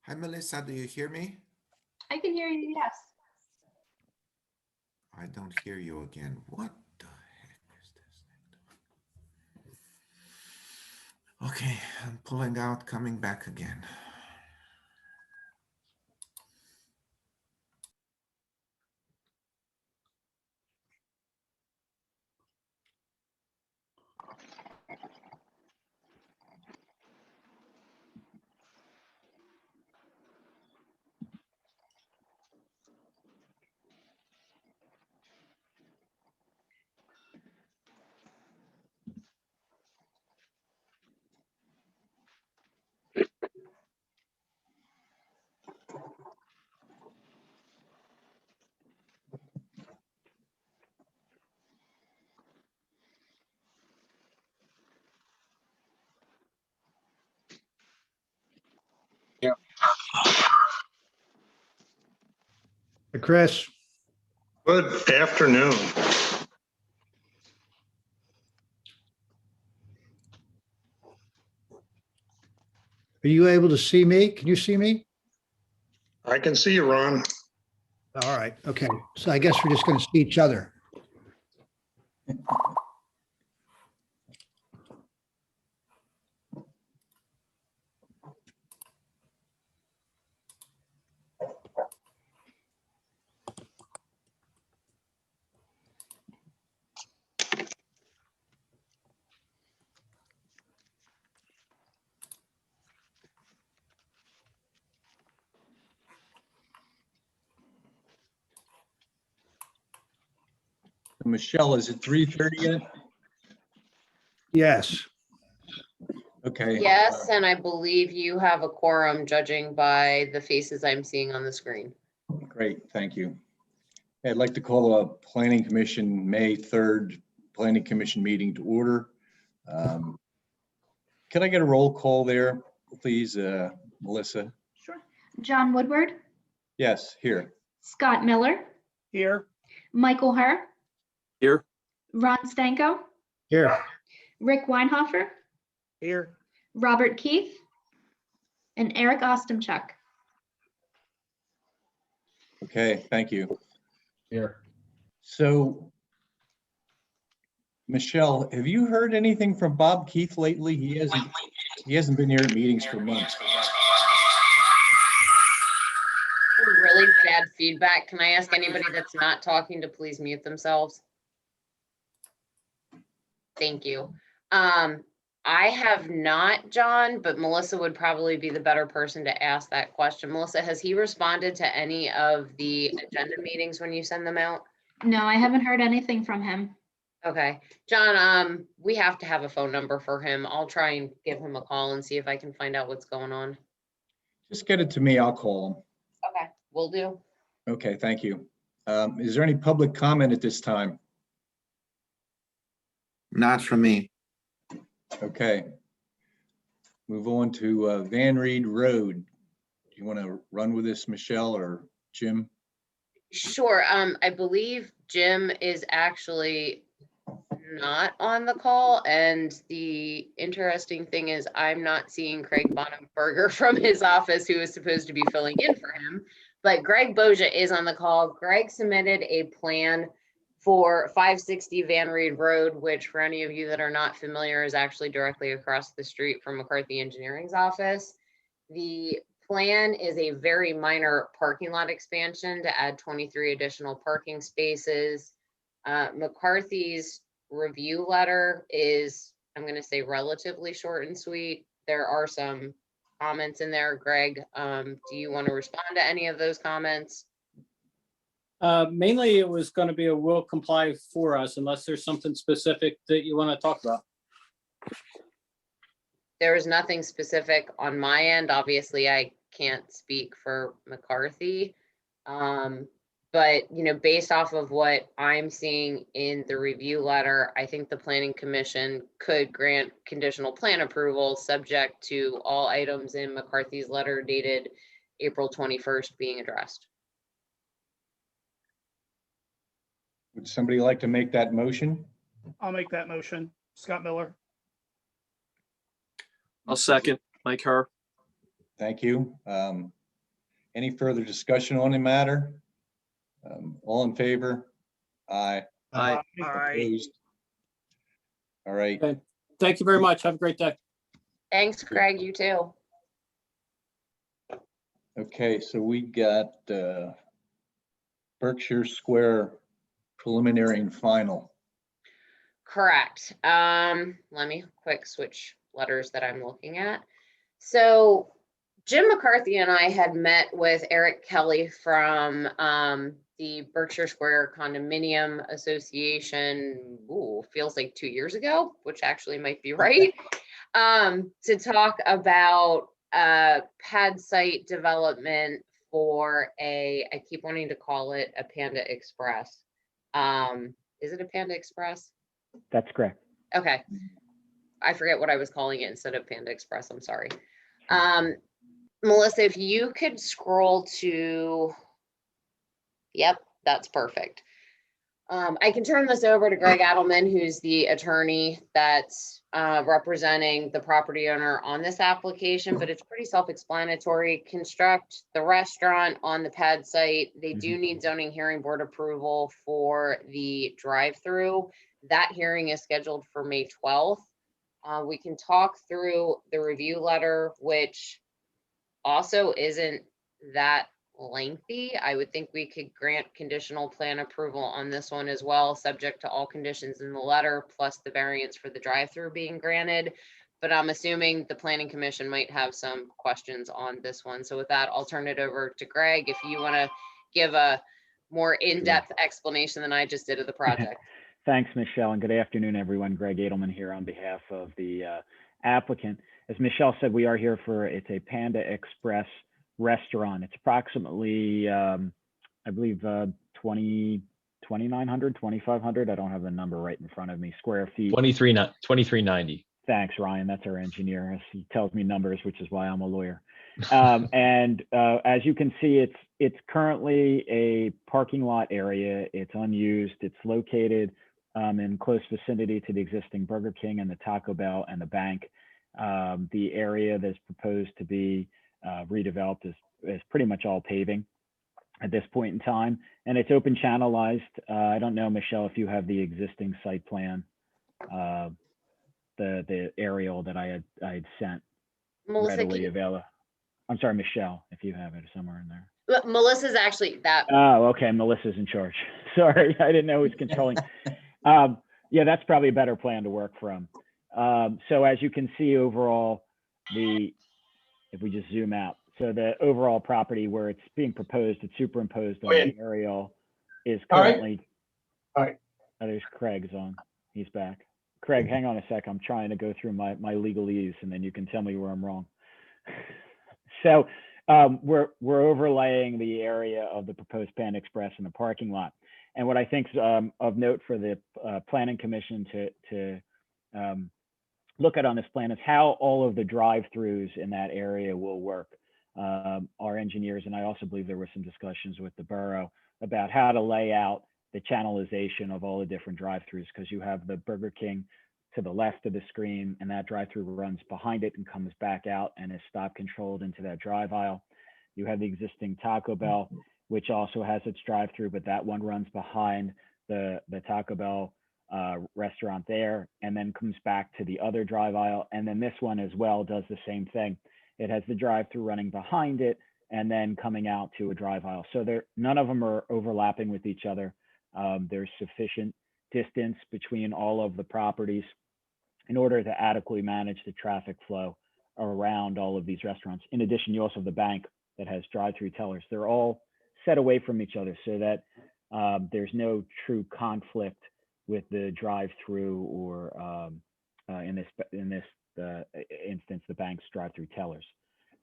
Hi, Melissa, do you hear me? I can hear you, yes. I don't hear you again. What the heck is this? Okay, I'm pulling out, coming back again. Chris, Good afternoon. are you able to see me? Can you see me? I can see you, Ron. All right, okay. So I guess we're just going to see each other. Michelle, is it 3:30 yet? Yes. Okay. Yes, and I believe you have a quorum judging by the faces I'm seeing on the screen. Great, thank you. I'd like to call a Planning Commission May 3rd Planning Commission meeting to order. Can I get a roll call there, please, Melissa? Sure. John Woodward, Yes, here. Scott Miller, Here. Michael Herr, Here. Ron Stanko, Here. Rick Weinhofer, Here. Robert Keith, and Eric Ostemchuk. Okay, thank you. Here. So, Michelle, have you heard anything from Bob Keith lately? He hasn't been here at meetings for months. Really bad feedback. Can I ask anybody that's not talking to please mute themselves? Thank you. I have not, John, but Melissa would probably be the better person to ask that question. Melissa, has he responded to any of the agenda meetings when you send them out? No, I haven't heard anything from him. Okay, John, we have to have a phone number for him. I'll try and give him a call and see if I can find out what's going on. Just get it to me. I'll call Okay, will do. him. Okay, thank you. Is there any public comment at this time? Not from me. Okay. Move on to Van Reed Road. Do you want to run with this, Michelle or Jim? Sure, I believe Jim is actually not on the call, and the interesting thing is I'm not seeing Craig Bonenberger from his office, who is supposed to be filling in for him, but Greg Boja is on the call. Greg submitted a plan for 560 Van Reed Road, which for any of you that are not familiar is actually directly across the street from McCarthy Engineering's office. The plan is a very minor parking lot expansion to add 23 additional parking spaces. McCarthy's review letter is, I'm going to say, relatively short and sweet. There are some comments in there. Greg, do you want to respond to any of those comments? Mainly, it was going to be a will comply for us, unless there's something specific that you want to talk about. There is nothing specific on my end. Obviously, I can't speak for McCarthy. But, you know, based off of what I'm seeing in the review letter, I think the Planning Commission could grant conditional plan approval subject to all items in McCarthy's letter dated April 21st being addressed. Would somebody like to make that motion? I'll make that motion. Scott Miller. I'll second. Mike Herr. Thank you. Any further discussion on the matter? All in favor? Aye. Aye. Opposed? All right. Okay. Thank you very much. Have a great day. Thanks, Greg, you too. Okay, so we got Berkshire Square preliminary and final. Correct. Let me quick switch letters that I'm looking at. So Jim McCarthy and I had met with Eric Kelly from the Berkshire Square Condominium Association, feels like 2 years ago, which actually might be right, to talk about pad site development for I keep wanting to call it a Panda Express. Is it a Panda Express? That's correct. Okay. I forget what I was calling it instead of Panda Express. I'm sorry. Melissa, if you could scroll to, yep, that's perfect. I can turn this over to Greg Adelman, who's the attorney that's representing the property owner on this application, but it's pretty self-explanatory. Construct the restaurant on the pad site. They do need zoning hearing board approval for the drive-through. That hearing is scheduled for May 12th. We can talk through the review letter, which also isn't that lengthy. I would think we could grant conditional plan approval on this one as well, subject to all conditions in the letter, plus the variance for the drive-through being granted. But I'm assuming the Planning Commission might have some questions on this one. So with that, I'll turn it over to Greg if you want to give a more in-depth explanation than I just did of the project. Thanks, Michelle, and good afternoon, everyone. Greg Adelman here on behalf of the applicant. As Michelle said, we are here it's a Panda Express restaurant. It's approximately, I believe, 2,900, 2,500. I don't have the number right in front of me. Square feet. 2390. Thanks, Ryan. That's our engineer. He tells me numbers, which is why I'm a lawyer. As you can see, it's currently a parking lot area. It's unused. It's located in close vicinity to the existing Burger King and the Taco Bell and the bank. The area that's proposed to be redeveloped is pretty much all paving at this point in time, and it's open channelized. I don't know, Michelle, if you have the existing site plan, the aerial that I had sent Melissa, readily available. I'm sorry, Michelle, if you have it somewhere in there. Melissa's actually that. Oh, okay. Melissa's in charge. Sorry, I didn't know who was controlling. Yeah, that's probably a better plan to work from. So as you can see overall, if we just zoom out, so the overall property where it's being proposed, it's superimposed on the aerial is All right. currently. All right. Oh, there's Craig's on. He's back. Craig, hang on a sec. I'm trying to go through my legalese and then you can tell me where I'm wrong. So we're overlaying the area of the proposed Panda Express in the parking lot. And what I think is of note for the Planning Commission to look at on this plan is how all of the drive-throughs in that area will work. Our engineers, and I also believe there were some discussions with the borough about how to lay out the channelization of all the different drive-throughs, because you have the Burger King to the left of the screen, and that drive-through runs behind it and comes back out and is stop controlled into that drive aisle. You have the existing Taco Bell, which also has its drive-through, but that one runs behind the Taco Bell restaurant there, and then comes back to the other drive aisle. And then this one as well does the same thing. It has the drive-through running behind it and then coming out to a drive aisle. So none of them are overlapping with each other. There's sufficient distance between all of the properties in order to adequately manage the traffic flow around all of these restaurants. In addition, you also have the bank that has drive-through tellers. They're all set away from each other so that there's no true conflict with the drive-through or in this instance, the bank's drive-through tellers.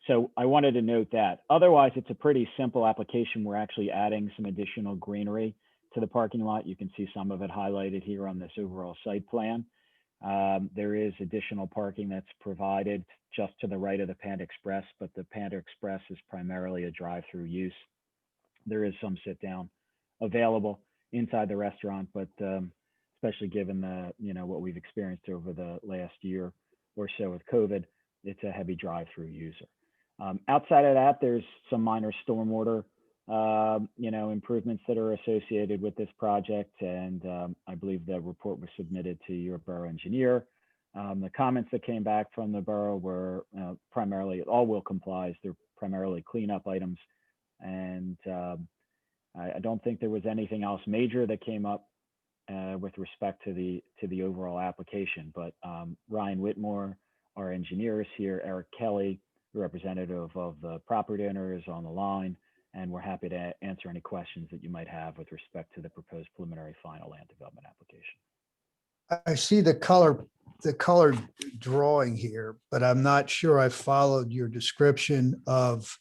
So I wanted to note that. Otherwise, it's a pretty simple application. We're actually adding some additional greenery to the parking lot. You can see some of it highlighted here on this overall site plan. There is additional parking that's provided just to the right of the Panda Express, but the Panda Express is primarily a drive-through use. There is some sit-down available inside the restaurant, but especially given what we've experienced over the last year or so with COVID, it's a heavy drive-through user. Outside of that, there's some minor stormwater improvements that are associated with this project. And I believe the report was submitted to your borough engineer. The comments that came back from the borough were primarily, all will complies. They're primarily cleanup items. And I don't think there was anything else major that came up with respect to the overall application. But Ryan Whitmore, our engineer, is here. Eric Kelly, the representative of the property owner, is on the line. And we're happy to answer any questions that you might have with respect to the proposed preliminary final land development application. I see the colored drawing here, but I'm not sure I followed your description of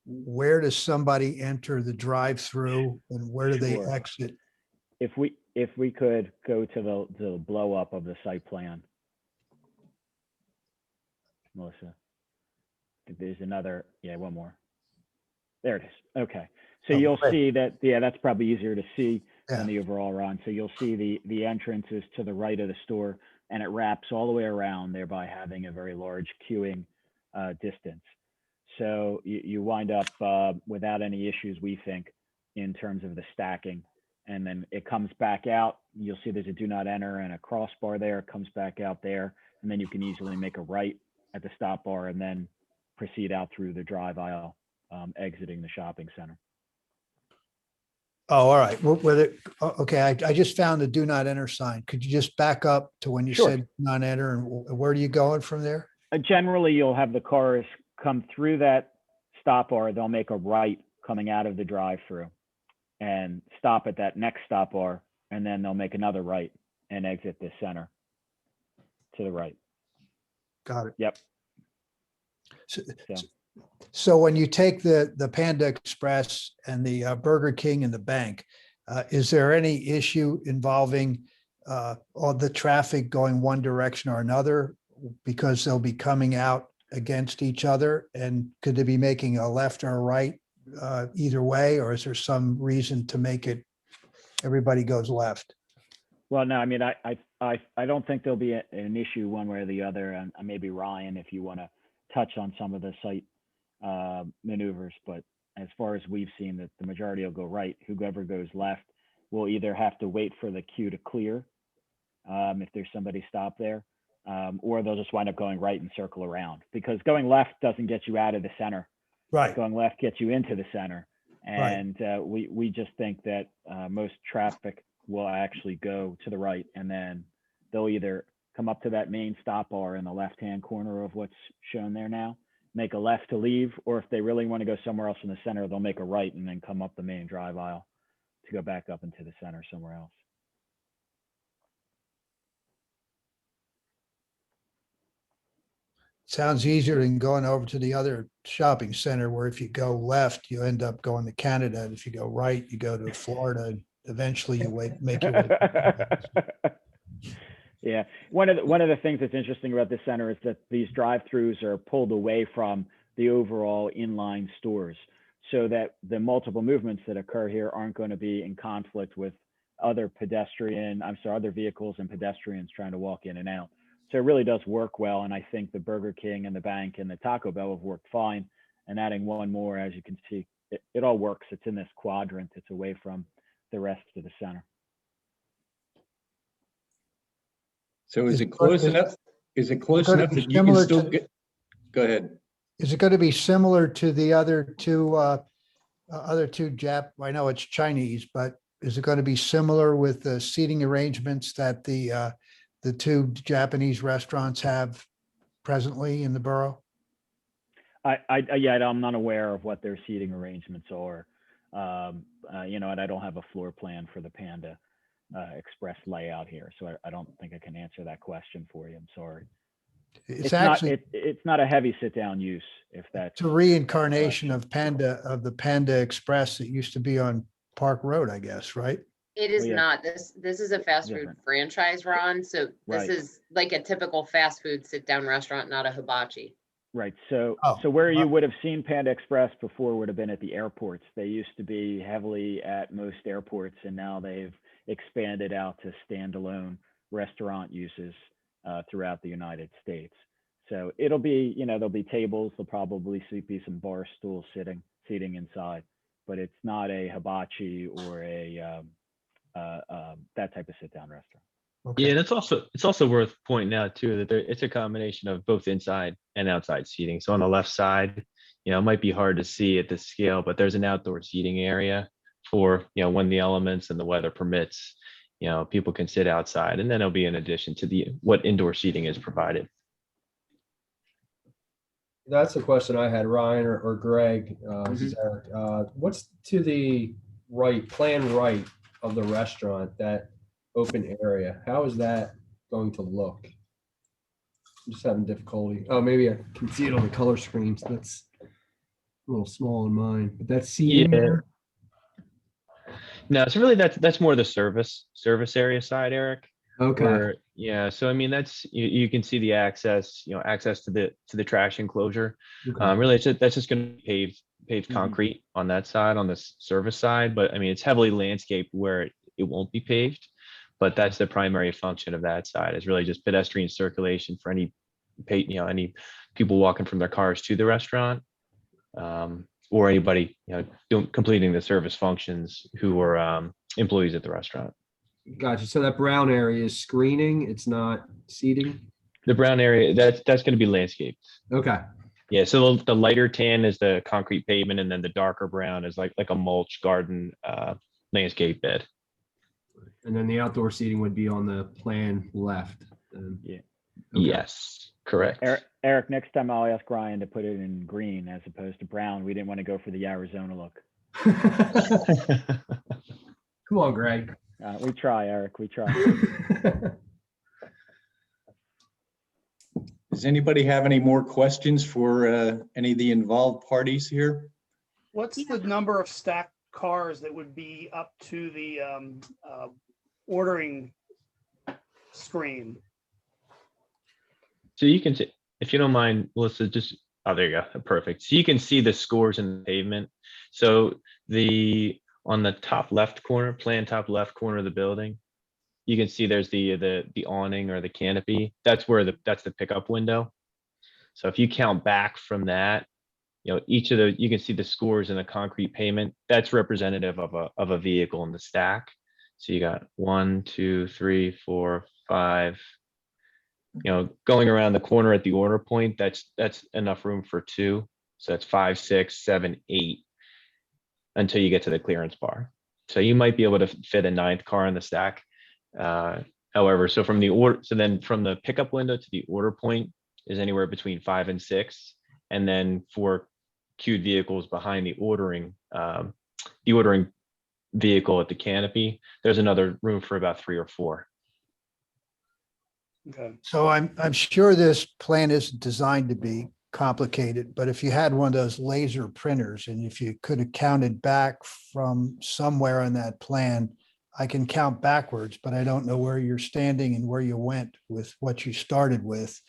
where does somebody enter the drive-through and where do they Sure. exit? If we could go to the blow up of the site plan. Melissa, there's another, one more. There it is. Okay. So Oh, you'll great. see that, that's probably easier to see Yeah. than the overall run. So you'll see the entrance is to the right of the store and it wraps all the way around, thereby having a very large queuing distance. So you wind up without any issues, we think, in terms of the stacking. And then it comes back out. You'll see there's a do not enter and a crossbar there. It comes back out there. And then you can easily make a right at the stop bar and then proceed out through the drive aisle, exiting the shopping center. Oh, all right. Okay, I just found the do not enter sign. Could you just back up to when you Sure. said do not enter and where are you going from there? Generally, you'll have the cars come through that stop bar. They'll make a right coming out of the drive-through and stop at that next stop bar. And then they'll make another right and exit the center to the right. Got it. Yep. So, So. so when you take the Panda Express and the Burger King and the bank, is there any issue involving all the traffic going one direction or another because they'll be coming out against each other? And could they be making a left or a right either way, or is there some reason to make it everybody goes left? Well, no, I mean, I don't think there'll be an issue one way or the other. And maybe Ryan, if you want to touch on some of the site maneuvers, but as far as we've seen, that the majority will go right. Whoever goes left will either have to wait for the queue to clear if there's somebody stopped there, or they'll just wind up going right and circle around, because going left doesn't get you out of the center. Right. Going left gets you into the center. And we just think that most traffic will actually go to the right, and then they'll either come up to that main stop bar in the left-hand corner of what's shown there now, make a left to leave, or if they really want to go somewhere else in the center, they'll make a right and then come up the main drive aisle to go back up into the center somewhere else. Sounds easier than going over to the other shopping center where if you go left, you end up going to Canada. And if you go right, you go to Florida. And eventually you make your way. Yeah, one of the things that's interesting about this center is that these drive-throughs are pulled away from the overall inline stores, so that the multiple movements that occur here aren't going to be in conflict with other vehicles and pedestrians trying to walk in and out. So it really does work well, and I think the Burger King and the bank and the Taco Bell have worked fine. And adding one more, as you can see, it all works. It's in this quadrant. It's away from the rest of the center. So is Is it it close going- enough? Is it close going to enough be that you can similar still to- get? Go ahead. Is it going to be similar to the other two I know it's Chinese, but is it going to be similar with the seating arrangements that the two Japanese restaurants have presently in the borough? I'm not aware of what their seating arrangements are. And I don't have a floor plan for the Panda Express layout here, so I don't think I can answer that question for you. I'm sorry. It's actually, it's not a heavy sit down use, if that's. it's a reincarnation of the Panda Express that used to be on Park Road, I guess, right? It is yeah. not. This is a fast food Different. franchise, Ron. So this Right. is like a typical fast food sit down restaurant, not a hibachi. Right. So, Oh, so where you uh, would have seen Panda Express before would have been at the airports. They used to be heavily at most airports, and now they've expanded out to standalone restaurant uses throughout the United States. So it'll be, there'll be tables. There'll probably be some bar stool seating inside, but it's not a hibachi or a that type of sit down restaurant. Okay. Yeah, and it's also worth pointing out too that it's a combination of both inside and outside seating. So on the left side, it might be hard to see at this scale, but there's an outdoor seating area for, when the elements and the weather permits, people can sit outside, and then it'll be in addition to what indoor seating is provided. That's the question I had, Ryan or Greg. This is Mm-hmm. Eric. What's to the plan right of the restaurant, that open area? How is that going to look? I'm just having difficulty. Oh, maybe I can see it on the color screens. That's a little small on mine, but that's seating Yeah. there. No, so really that's more the service area side, Eric. Okay. Yeah, so I mean that's you can see the access to the trash enclosure. Okay. Really that's just going to be paved Mhm. concrete on that side, on the service side, but I mean it's heavily landscaped where it won't be paved, but that's the primary function of that side, is really just pedestrian circulation for any people walking from their cars to the restaurant, or anybody completing the service functions who are employees at the restaurant. Gotcha. So that brown area is screening. It's not seating. The brown area, that's going to be landscaped. Okay. Yeah, so the lighter tan is the concrete pavement, and then the darker brown is like a mulch garden landscape bed. And then the outdoor seating would be on the plan left. Then. Yeah. Okay. Yes, correct. Eric, next time I'll ask Ryan to put it in green as opposed to brown. We didn't want to go for the Arizona look. Come on, Greg. We try, Eric. We try. Does anybody have any more questions for any of the involved parties here? What's the number of stacked cars that would be up to the ordering screen? So you can see, if you don't mind, Melissa, oh, there you go. Perfect. So you can see the scores in the pavement. So on the top left corner, top left corner of the building, you can see there's the awning or the canopy. That's the pickup window. So if you count back from that, each of you can see the scores in the concrete pavement. That's representative of a vehicle in the stack. So you got 1, 2, 3, 4, 5. Going around the corner at the order point, that's enough room for 2. So that's 5, 6, 7, 8 until you get to the clearance bar. So you might be able to fit a 9th car in the stack. However, so from the order, so then from the pickup window to the order point is anywhere between 5 and 6. And then for queued vehicles behind the ordering vehicle at the canopy, there's another room for about 3 or 4. Okay. So I'm sure this plan isn't designed to be complicated, but if you had one of those laser printers and if you could have counted back from somewhere on that plan, I can count backwards, but I don't know where you're standing and where you went with what you started with.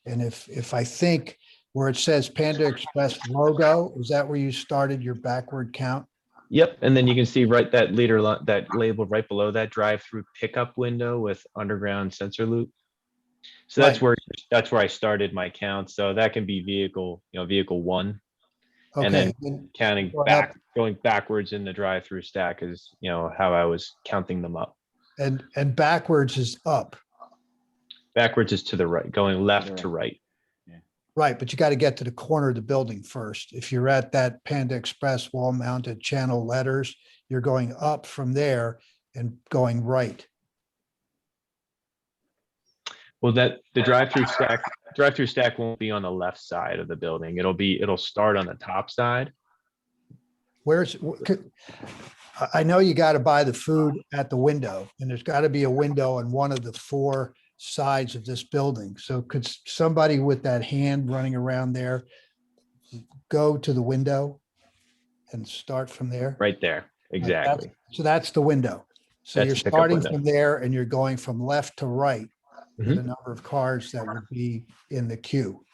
And if I think where it says Panda Express logo, is that where you started your backward count? Yep, and then you can see right that that label right below that drive-through pickup window with underground sensor loop. So that's where I started my count. So that can be vehicle 1, and Okay. then counting Go back, up. going backwards in the drive-through stack is how I was counting them up. And backwards is up. Backwards is to the right, going left to right. Right, but you got to get to the corner of the building first. If you're at that Panda Express wall mounted channel letters, you're going up from there and going right. Well, that the drive-through stack won't be on the left side of the building. It'll start on the top side. I know you got to buy the food at the window, and there's got to be a window on one of the 4 sides of this building. So could somebody with that hand running around there go to the window and start from there? Right there, exactly. So that's the window. So That's you're the pickup starting window. from there and you're going from left to right. Mhm. The number of cars that would be in the queue.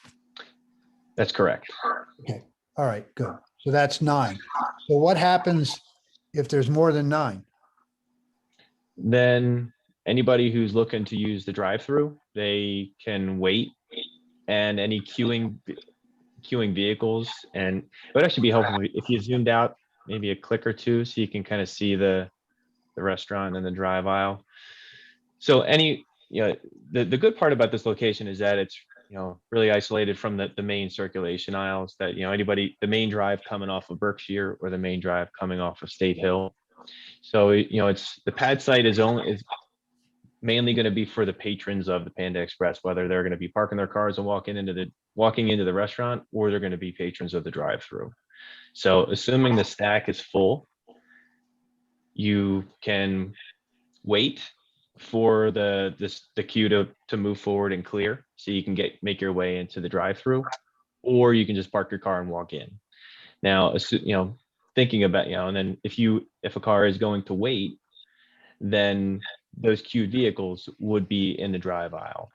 That's correct. Okay, all right, good. So that's 9. So what happens if there's more than 9? Then anybody who's looking to use the drive-through, they can wait, and any queuing vehicles, and it would actually be helpful if you zoomed out maybe a click or two so you can kind of see the restaurant and the drive aisle. So the good part about this location is that it's really isolated from the main circulation aisles, that the main drive coming off of Berkshire or the main drive coming off of State Hill. So it's the pad site is mainly going to be for the patrons of the Panda Express, whether they're going to be parking their cars and walking into the restaurant, or they're going to be patrons of the drive-through. So assuming the stack is full, you can wait for the queue to move forward and clear, so you can make your way into the drive-through, or you can just park your car and walk in. Now, thinking about and then if a car is going to wait, then those queued vehicles would be in the drive aisle.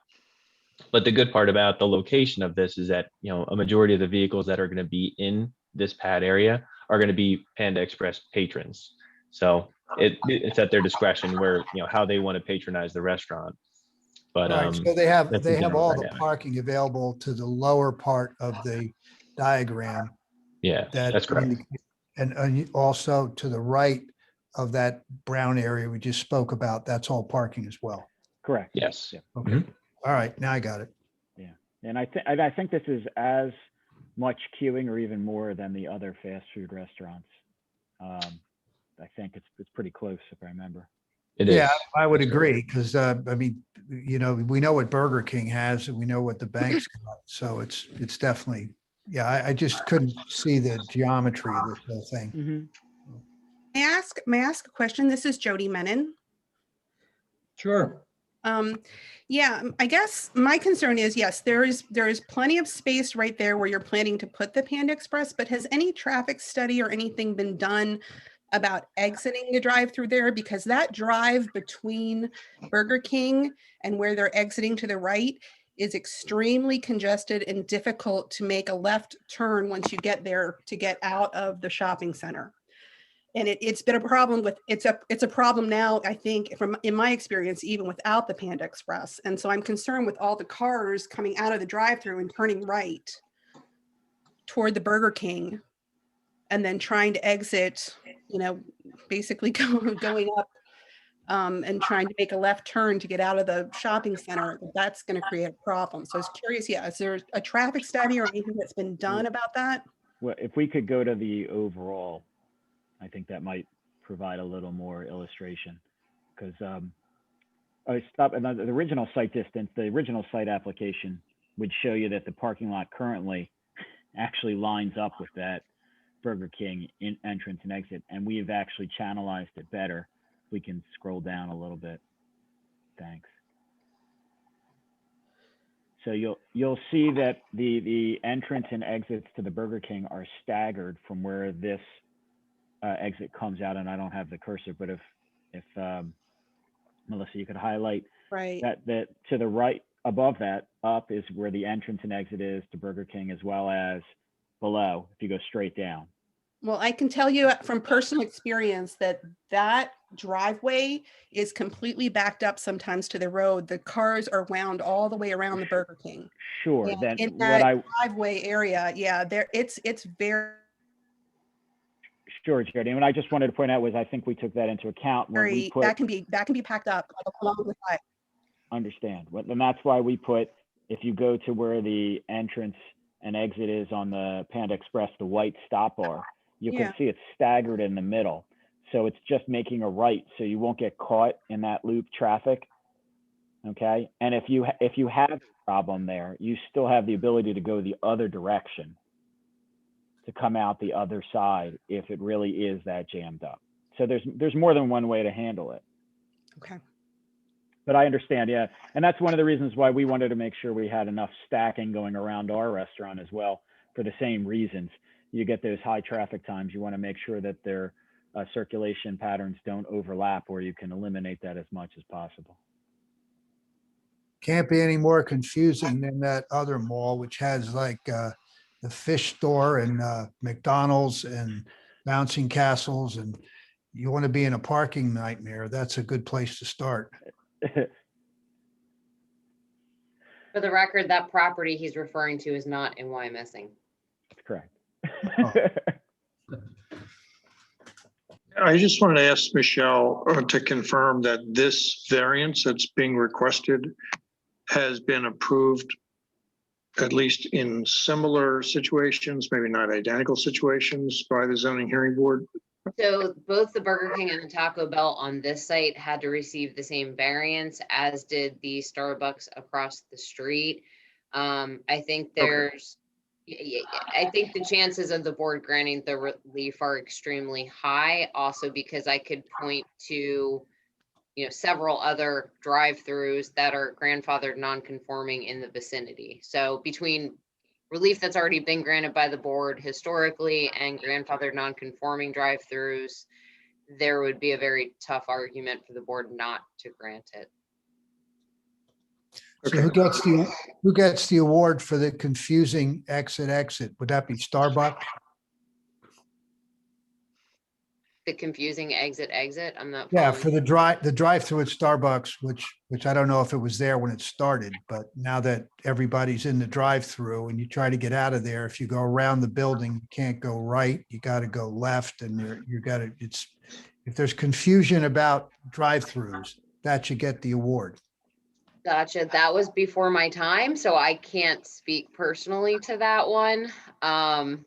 But the good part about the location of this is that a majority of the vehicles that are going to be in this pad area are going to be Panda Express patrons. So it's at their discretion where how they want to patronize the restaurant. But Right, so they have that's the general all the dynamic. parking available to the lower part of the diagram. Yeah, That that's correct. and also to the right of that brown area we just spoke about, that's all parking as well. Correct. Yes. Yeah. Okay. Mhm. All right, now I got it. Yeah. And I think this is as much queuing or even more than the other fast food restaurants. I think it's pretty close if I remember. It is. Yeah, I would That's correct. agree because I mean, we know what Burger King has and we know what the bank's got. So it's definitely, yeah, I just couldn't see the geometry of this whole thing. Mm-hmm. May I ask a question? This is Jody Menon. Sure. Yeah, I guess my concern is, yes, there is plenty of space right there where you're planning to put the Panda Express, but has any traffic study or anything been done about exiting the drive through there? Because that drive between Burger King and where they're exiting to the right is extremely congested and difficult to make a left turn once you get there to get out of the shopping center. And it's been a problem it's a problem now, I think, in my experience, even without the Panda Express. And so I'm concerned with all the cars coming out of the drive-through and turning right toward the Burger King and then trying to exit, basically going up and trying to make a left turn to get out of the shopping center. That's going to create a problem. So I was curious, is there a traffic study or anything that's been done about that? Well, if we could go to the overall, I think that might provide a little more illustration. Because I stop and the original site distance, the original site application would show you that the parking lot currently actually lines up with that Burger King entrance and exit, and we have actually channelized it better. We can scroll down a little bit. Thanks. So you'll see that the entrance and exits to the Burger King are staggered from where this exit comes out, and I don't have the cursor, but if Melissa, you could highlight Right. that to the right above that up is where the entrance and exit is to Burger King, as well as below if you go straight down. Well, I can tell you from personal experience that that driveway is completely backed up sometimes to the road. The cars are wound all the way around the Burger King. Sure. And Then in what that driveway area, yeah, it's very Sure, Jody. And what I just wanted to point out was I think we took that into account when we put that can be packed up along the side. understand. And that's why we put, if you go to where the entrance and exit is on the Panda Express, the white stop bar, you Yeah. can see it's staggered in the middle. So it's just making a right, so you won't get caught in that loop traffic. Okay. And if you have a problem there, you still have the ability to go the other direction, to come out the other side if it really is that jammed up. So there's more than one way to handle it. Okay. But I understand, yeah. And that's one of the reasons why we wanted to make sure we had enough stacking going around our restaurant as well, for the same reasons. You get those high traffic times, you want to make sure that their circulation patterns don't overlap, or you can eliminate that as much as possible. Can't be any more confusing than that other mall, which has like the fish store and McDonald's and bouncing castles. And you want to be in a parking nightmare, that's a good place to start. For the record, that property he's referring to is not in Wyomissing. Correct. I just wanted to ask Michelle to confirm that this variance that's being requested has been approved, at least in similar situations, maybe not identical situations, by the zoning hearing board. So both the Burger King and the Taco Bell on this site had to receive the same variance, as did the Starbucks across the street. I think I think the chances of the board granting the relief are extremely high, also because I could point to, several other drive-throughs that are grandfathered non-conforming in the vicinity. So between relief that's already been granted by the board historically and grandfathered non-conforming drive-throughs, there would be a very tough argument for the board not to grant it. So who gets the award for the confusing exit? Would that be Starbucks? The confusing exit, I'm not. Yeah, following. for the drive-through at Starbucks, which I don't know if it was there when it started, but now that everybody's in the drive-through and you try to get out of there, if you go around the building, you can't go right, you got to go left, and if there's confusion about drive-throughs, that should get the award. Gotcha. That was before my time, so I can't speak personally to that one. I'm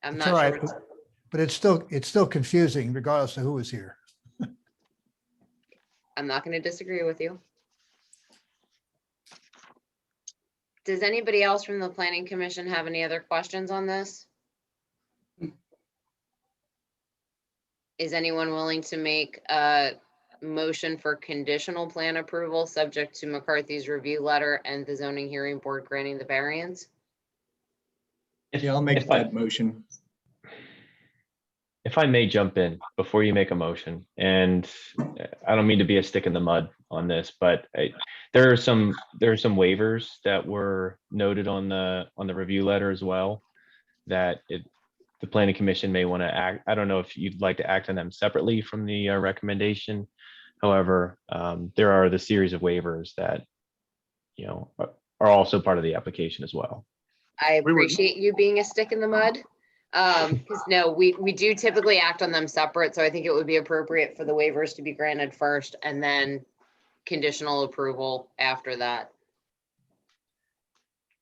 It's not all right, sure. but it's still confusing regardless of who is here. I'm not going to disagree with you. Does anybody else from the Planning Commission have any other questions on this? Is anyone willing to make a motion for conditional plan approval subject to McCarthy's review letter and the zoning hearing board granting the variance? Yeah, I'll make that motion. If I may jump in before you make a motion, and I don't mean to be a stick in the mud on this, but there are some waivers that were noted on the review letter as well, that the planning commission may want to act. I don't know if you'd like to act on them separately from the recommendation. However, there are the series of waivers that are also part of the application as well. I appreciate you being a stick in the mud. Because no, we do typically act on them separate, so I think it would be appropriate for the waivers to be granted first and then conditional approval after that.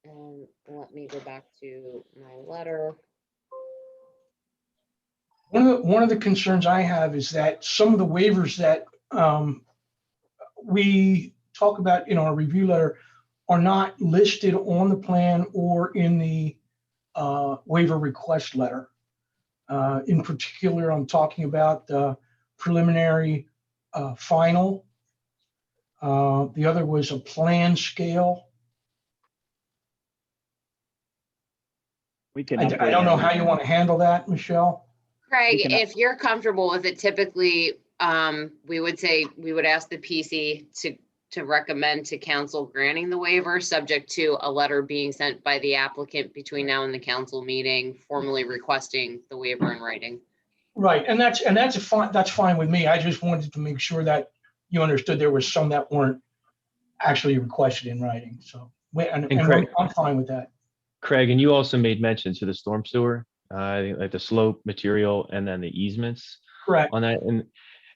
And let me go back to my letter. One of the concerns I have is that some of the waivers that we talk about in our review letter are not listed on the plan or in the waiver request letter. In particular, I'm talking about the preliminary final. The other was a plan scale. We can. I don't know how you want to handle that, Michelle. Craig, can- if you're comfortable with it, typically, we would say, we would ask the PC to recommend to council granting the waiver, subject to a letter being sent by the applicant between now and the council meeting, formally requesting the waiver in writing. Right, and that's fine with me. I just wanted to make sure that you understood there was some that weren't actually requested in writing. So, and Craig- I'm fine with that. Craig, and you also made mention to the storm sewer, I think like the slope material and then the easements Correct. on that.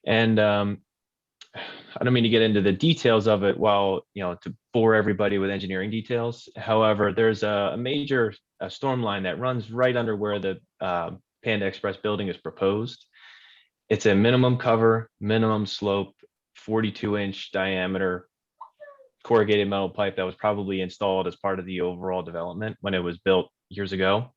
And I don't mean to get into the details of it while, to bore everybody with engineering details. However, there's a major storm line that runs right under where the Panda Express building is proposed. It's a minimum cover, minimum slope, 42-inch diameter corrugated metal pipe that was probably installed as part of the overall development when it was built years ago.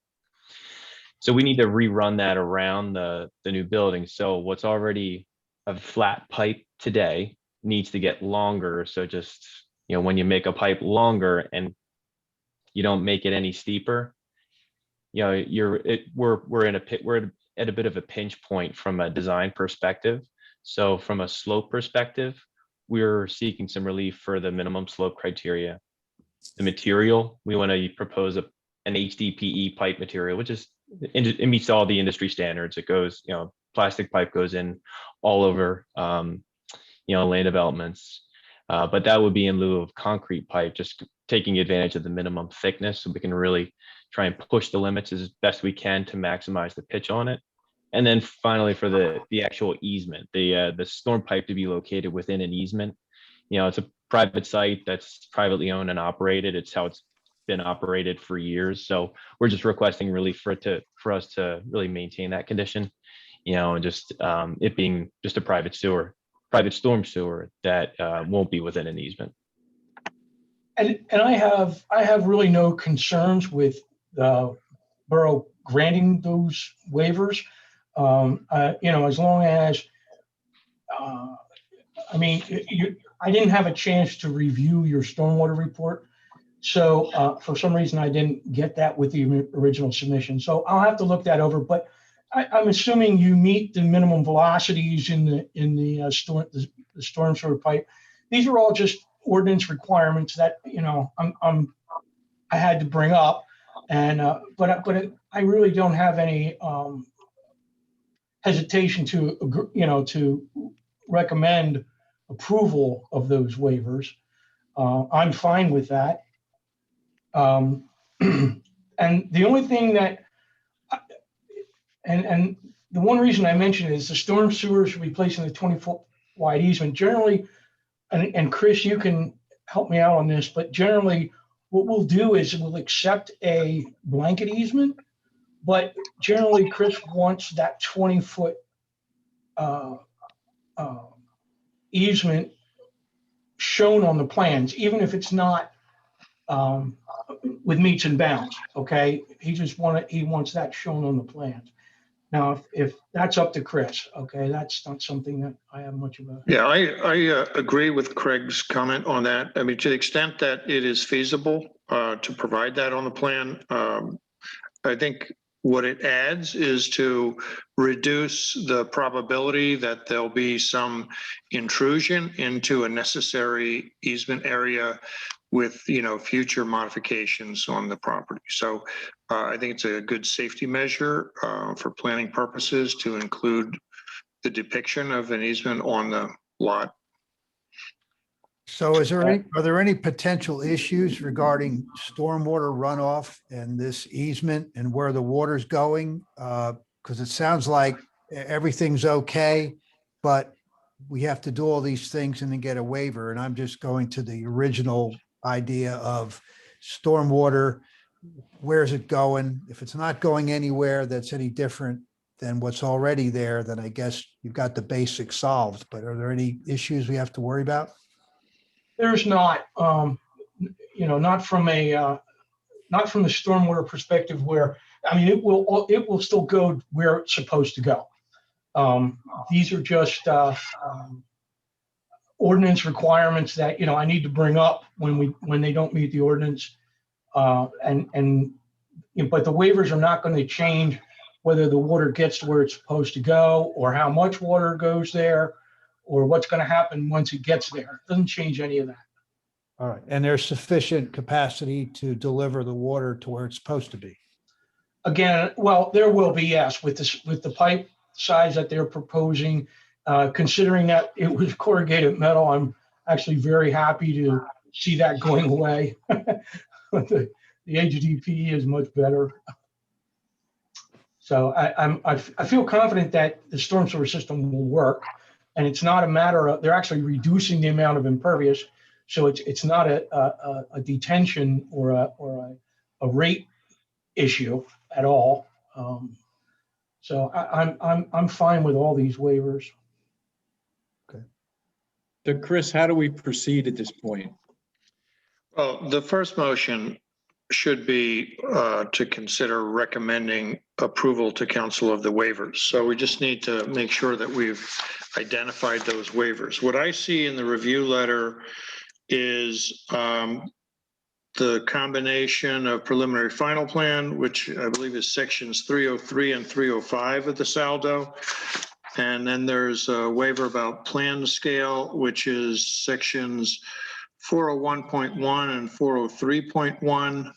So we need to rerun that around the new building. So what's already a flat pipe today needs to get longer. So just, when you make a pipe longer and you don't make it any steeper, we're at a bit of a pinch point from a design perspective. So from a slope perspective, we're seeking some relief for the minimum slope criteria. The material, we want to propose an HDPE pipe material, which is, it meets all the industry standards. It goes, plastic pipe goes in all over, land developments. But that would be in lieu of concrete pipe, just taking advantage of the minimum thickness so we can really try and push the limits as best we can to maximize the pitch on it. And then finally, for the actual easement, the storm pipe to be located within an easement. It's a private site that's privately owned and operated. It's how it's been operated for years. So we're just requesting relief for us to really maintain that condition. And just it being just a private storm sewer that won't be within an easement. And I have really no concerns with the borough granting those waivers. As long as, I didn't have a chance to review your stormwater report. So for some reason, I didn't get that with the original submission. So I'll have to look that over, but I'm assuming you meet the minimum velocities in the storm sewer pipe. These are all just ordinance requirements that, I had to bring up. And, but I really don't have any hesitation to recommend approval of those waivers. I'm fine with that. And the only thing that, and the one reason I mentioned is the storm sewer should be placed in the 20-foot wide easement. Generally, and Chris, you can help me out on this, but generally what we'll do is we'll accept a blanket easement, but generally Chris wants that 20-foot easement shown on the plans, even if it's not with meets and bounds. Okay, he wants that shown on the plans. Now, if that's up to Chris, okay, that's not something that I have much of a. Yeah, I agree with Craig's comment on that. I mean, to the extent that it is feasible to provide that on the plan, I think what it adds is to reduce the probability that there'll be some intrusion into a necessary easement area with, future modifications on the property. So I think it's a good safety measure for planning purposes to include the depiction of an easement on the lot. So are there any potential issues regarding stormwater runoff and this easement and where the water's going? Because it sounds like everything's okay, but we have to do all these things and then get a waiver. And I'm just going to the original idea of stormwater. Where's it going? If it's not going anywhere that's any different than what's already there, then I guess you've got the basics solved. But are there any issues we have to worry about? There's not, not from the stormwater perspective where, I mean, it will still go where it's supposed to go. These are just ordinance requirements that, I need to bring up when they don't meet the ordinance. But the waivers are not going to change whether the water gets to where it's supposed to go or how much water goes there or what's going to happen once it gets there. It doesn't change any of that. All right. And there's sufficient capacity to deliver the water to where it's supposed to be. Again, well, there will be, yes, with the pipe size that they're proposing, considering that it was corrugated metal, I'm actually very happy to see that going away. The HDPE is much better. So I feel confident that the storm sewer system will work, and it's not a matter of, they're actually reducing the amount of impervious. So it's not a detention or a rate issue at all. So I'm fine with all these waivers. Okay. So Chris, how do we proceed at this point? Well, the first motion should be to consider recommending approval to council of the waivers. So we just need to make sure that we've identified those waivers. What I see in the review letter is the combination of preliminary final plan, which I believe is sections 303 and 305 of the saldo. And then there's a waiver about plan scale, which is sections 401.1 and 403.1.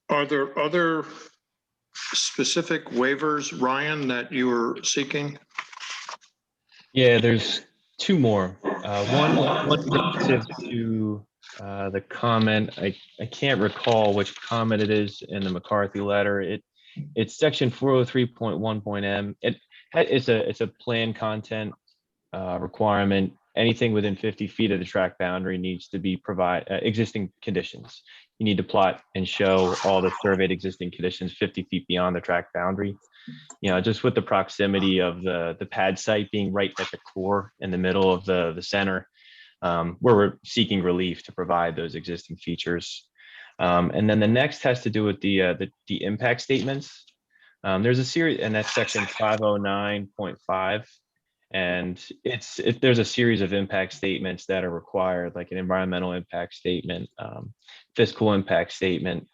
Are there other specific waivers, Ryan, that you were seeking? Yeah, there's two more. One relative to the comment. I can't recall which comment it is in the McCarthy letter. It's section 403.1.m. It's a plan content requirement. Anything within 50 feet of the track boundary needs to be existing conditions. You need to plot and show all the surveyed existing conditions 50 feet beyond the track boundary. Just with the proximity of the pad site being right at the core in the middle of the center, where we're seeking relief to provide those existing features. And then the next has to do with the impact statements. There's a series, and that's section 509.5. And there's a series of impact statements that are required, like an environmental impact statement, fiscal impact statement,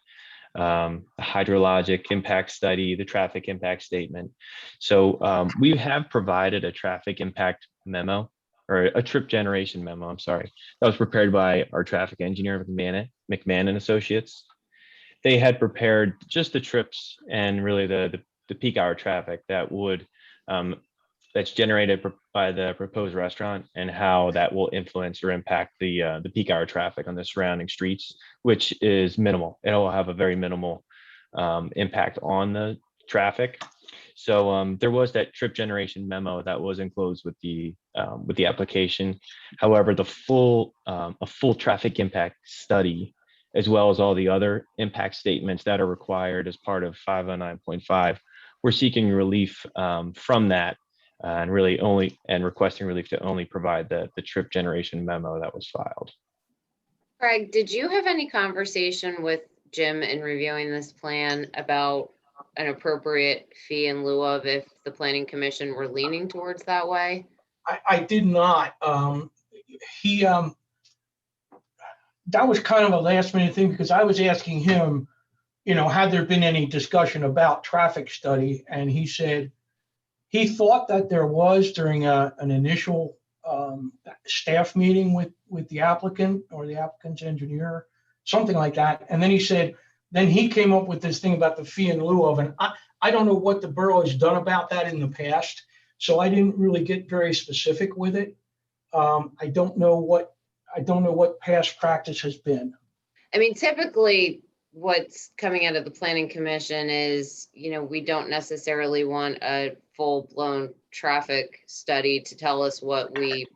a hydrologic impact study, the traffic impact statement. So we have provided a traffic impact memo, or a trip generation memo, I'm sorry, that was prepared by our traffic engineer, McMahon Associates. They had prepared just the trips and really the peak hour traffic that would that's generated by the proposed restaurant, and how that will influence or impact the peak hour traffic on the surrounding streets, which is minimal. It will have a very minimal impact on the traffic. So there was that trip generation memo that was enclosed with the application. However, a full traffic impact study, as well as all the other impact statements that are required as part of 509.5, we're seeking relief from that. And requesting relief to only provide the trip generation memo that was filed. Craig, did you have any conversation with Jim in reviewing this plan about an appropriate fee in lieu of if the planning commission were leaning towards that way? I did not. That was kind of a last minute thing, because I was asking him, had there been any discussion about traffic study? And he said he thought that there was during an initial staff meeting with the applicant or the applicant's engineer, something like that. And then he said, then he came up with this thing about the fee in lieu of, and I don't know what the borough has done about that in the past. So I didn't really get very specific with it. I don't know what past practice has been. I mean, typically what's coming out of the planning commission is, we don't necessarily want a full-blown traffic study to tell us what we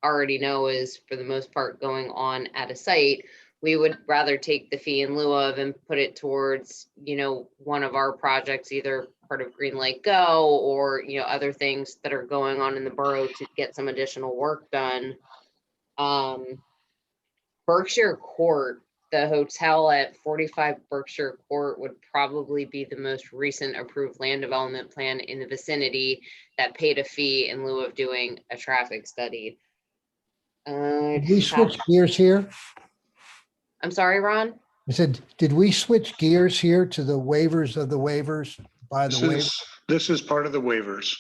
already know is, for the most part, going on at a site. we would rather take the fee in lieu of and put it towards, one of our projects, either part of Green Lake Go or, other things that are going on in the borough to get some additional work done. Berkshire Court, the hotel at 45 Berkshire Court would probably be the most recent approved land development plan in the vicinity that paid a fee in lieu of doing a traffic study. Did we switch gears here? I'm sorry, Ron? I said, did we switch gears here to the waivers of the waivers by the waiver? This is part of the waivers.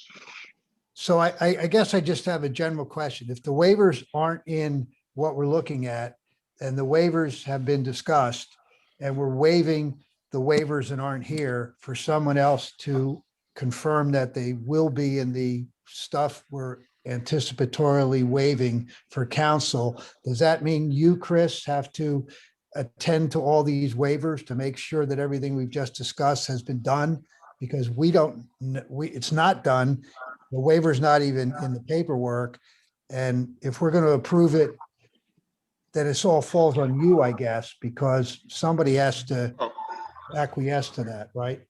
So I guess I just have a general question. If the waivers aren't in what we're looking at and the waivers have been discussed and we're waiving the waivers that aren't here for someone else to confirm that they will be in the stuff we're anticipatorily waiving for council, does that mean you, Chris, have to attend to all these waivers to make sure that everything we've just discussed has been done? Because it's not done. The waiver's not even in the paperwork. And if we're going to approve it, then it all falls on you, I guess, because somebody has to acquiesce to that, right?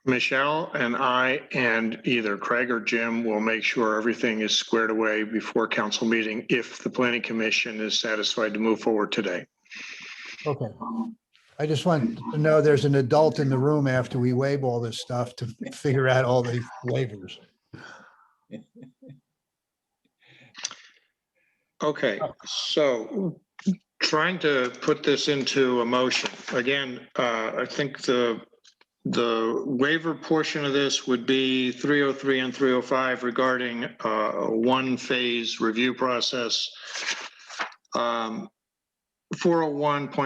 Michelle and I and either Craig or Jim will make sure everything is squared away before council meeting if the planning commission is satisfied to move forward today. Okay. I just want to know there's an adult in the room after we waive all this stuff to figure out all the waivers. Okay, so trying to put this into a motion. Again, I think the waiver portion of this would be 303 and 305 regarding a one-phase review process. 401.1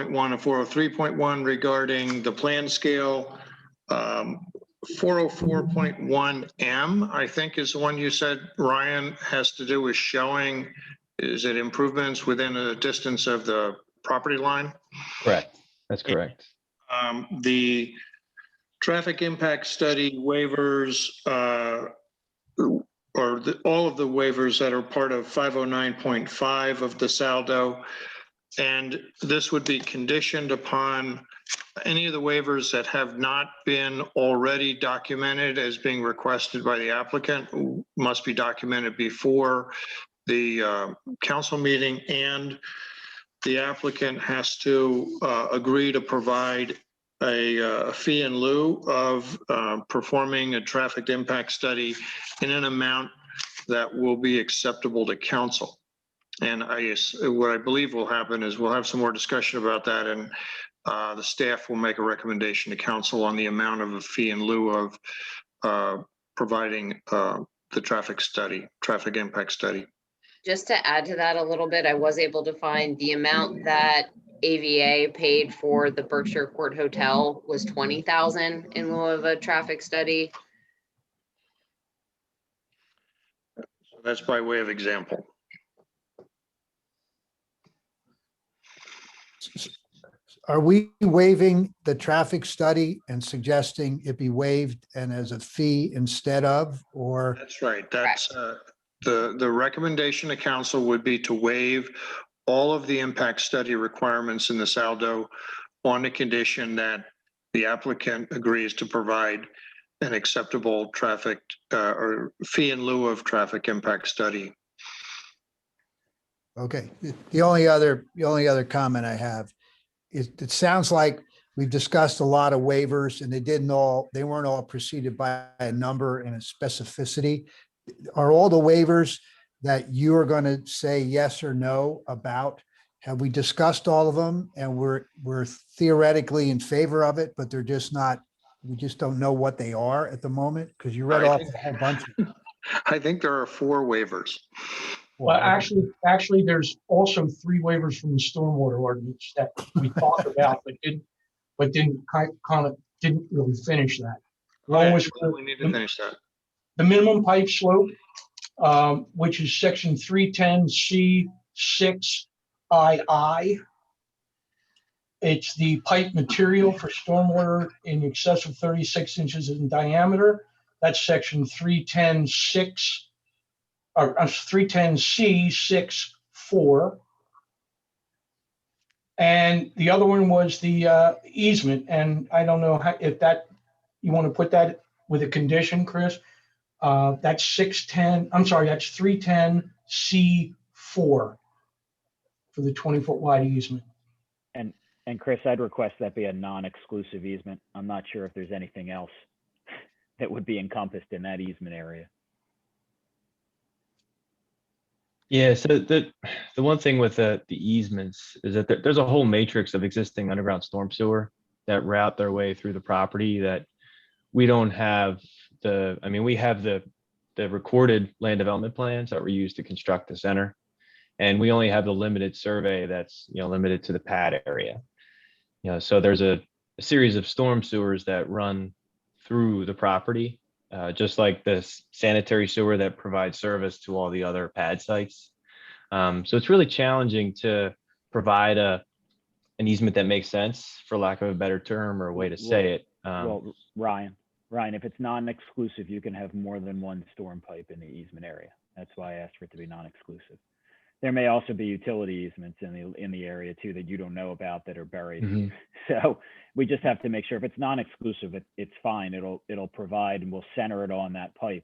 and 403.1 regarding the plan scale. 404.1M, I think, is the one you said, Ryan, has to do with showing, is it improvements within a distance of the property line? Correct. That's correct. The traffic impact study waivers, all of the waivers that are part of 509.5 of the saldo. And this would be conditioned upon any of the waivers that have not been already documented as being requested by the applicant must be documented before the council meeting, and the applicant has to agree to provide a fee in lieu of performing a traffic impact study in an amount that will be acceptable to council. And what I believe will happen is we'll have some more discussion about that, and the staff will make a recommendation to council on the amount of a fee in lieu of providing the traffic impact study. Just to add to that a little bit, I was able to find the amount that AVA paid for the Berkshire Court Hotel was $20,000 in lieu of a traffic study. So that's by way of example. Are we waiving the traffic study and suggesting it be waived and as a fee instead of, or? That's right. That's the recommendation to council would be to waive all of the impact study requirements in the saldo on the condition that the applicant agrees to provide an acceptable traffic or fee in lieu of traffic impact study. Okay, the only other comment I have is it sounds like we've discussed a lot of waivers and they weren't all preceded by a number and a specificity. Are all the waivers that you are going to say yes or no about? Have we discussed all of them and we're theoretically in favor of it, but they're just not, we just don't know what they are at the moment? Because you read off a whole bunch of them. I think there are 4 waivers. Well, actually, there's also 3 waivers from the stormwater ordinance that we talked about, but didn't really finish that. One was we need to finish that. The minimum pipe slope, which is section 310C6II. It's the pipe material for stormwater in excess of 36 inches in diameter. That's section 310C6, 4. And the other one was the easement. And I don't know if that, you want to put that with a condition, Chris? That's 610, I'm sorry, that's 310C4 for the 20-foot wide easement. And Chris, I'd request that be a non-exclusive easement. I'm not sure if there's anything else that would be encompassed in that easement area. Yeah, so the one thing with the easements is that there's a whole matrix of existing underground storm sewer that route their way through the property that we don't have I mean, we have the recorded land development plans that were used to construct the center. And we only have the limited survey that's, limited to the pad area. So there's a series of storm sewers that run through the property, just like this sanitary sewer that provides service to all the other pad sites. So it's really challenging to provide an easement that makes sense, for lack of a better term or a way to say it. Well, Ryan, if it's non-exclusive, you can have more than one storm pipe in the easement area. That's why I asked for it to be non-exclusive. There may also be utility easements in the area too that you don't know about that are buried. Mhm. So we just have to make sure if it's non-exclusive, it's fine. It'll provide, and we'll center it on that pipe.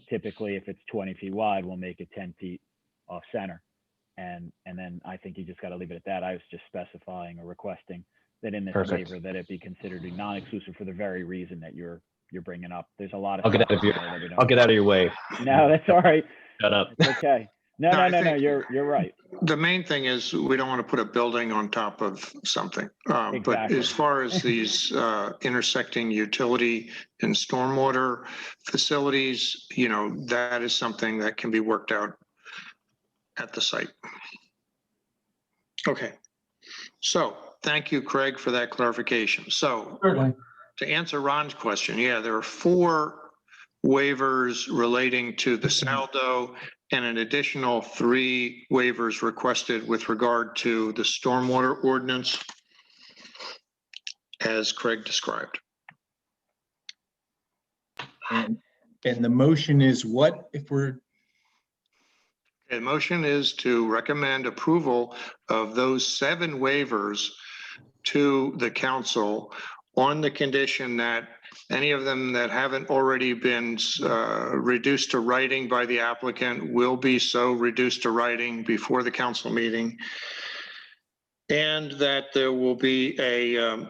Typically, if it's 20 feet wide, we'll make it 10 feet off center. And then I think you just got to leave it at that. I was just specifying or requesting that in this Perfect. waiver that it be considered a non-exclusive for the very reason that you're bringing up. There's a lot of I'll get stuff out of your, in there that we don't- I'll get out of your way. No, that's all right. Shut up. It's okay. No, No, I no, think- you're right. The main thing is we don't want to put a building on top of something. But Exactly. as far as these intersecting utility and stormwater facilities, that is something that can be worked out at the site. Okay. So thank you, Craig, for that clarification. So Certainly. to answer Ron's question, yeah, there are 4 waivers relating to the saldo and an additional 3 waivers requested with regard to the stormwater ordinance as Craig described. And the motion is what if we're, The motion is to recommend approval of those 7 waivers to the council on the condition that any of them that haven't already been reduced to writing by the applicant will be so reduced to writing before the council meeting. And that there will be an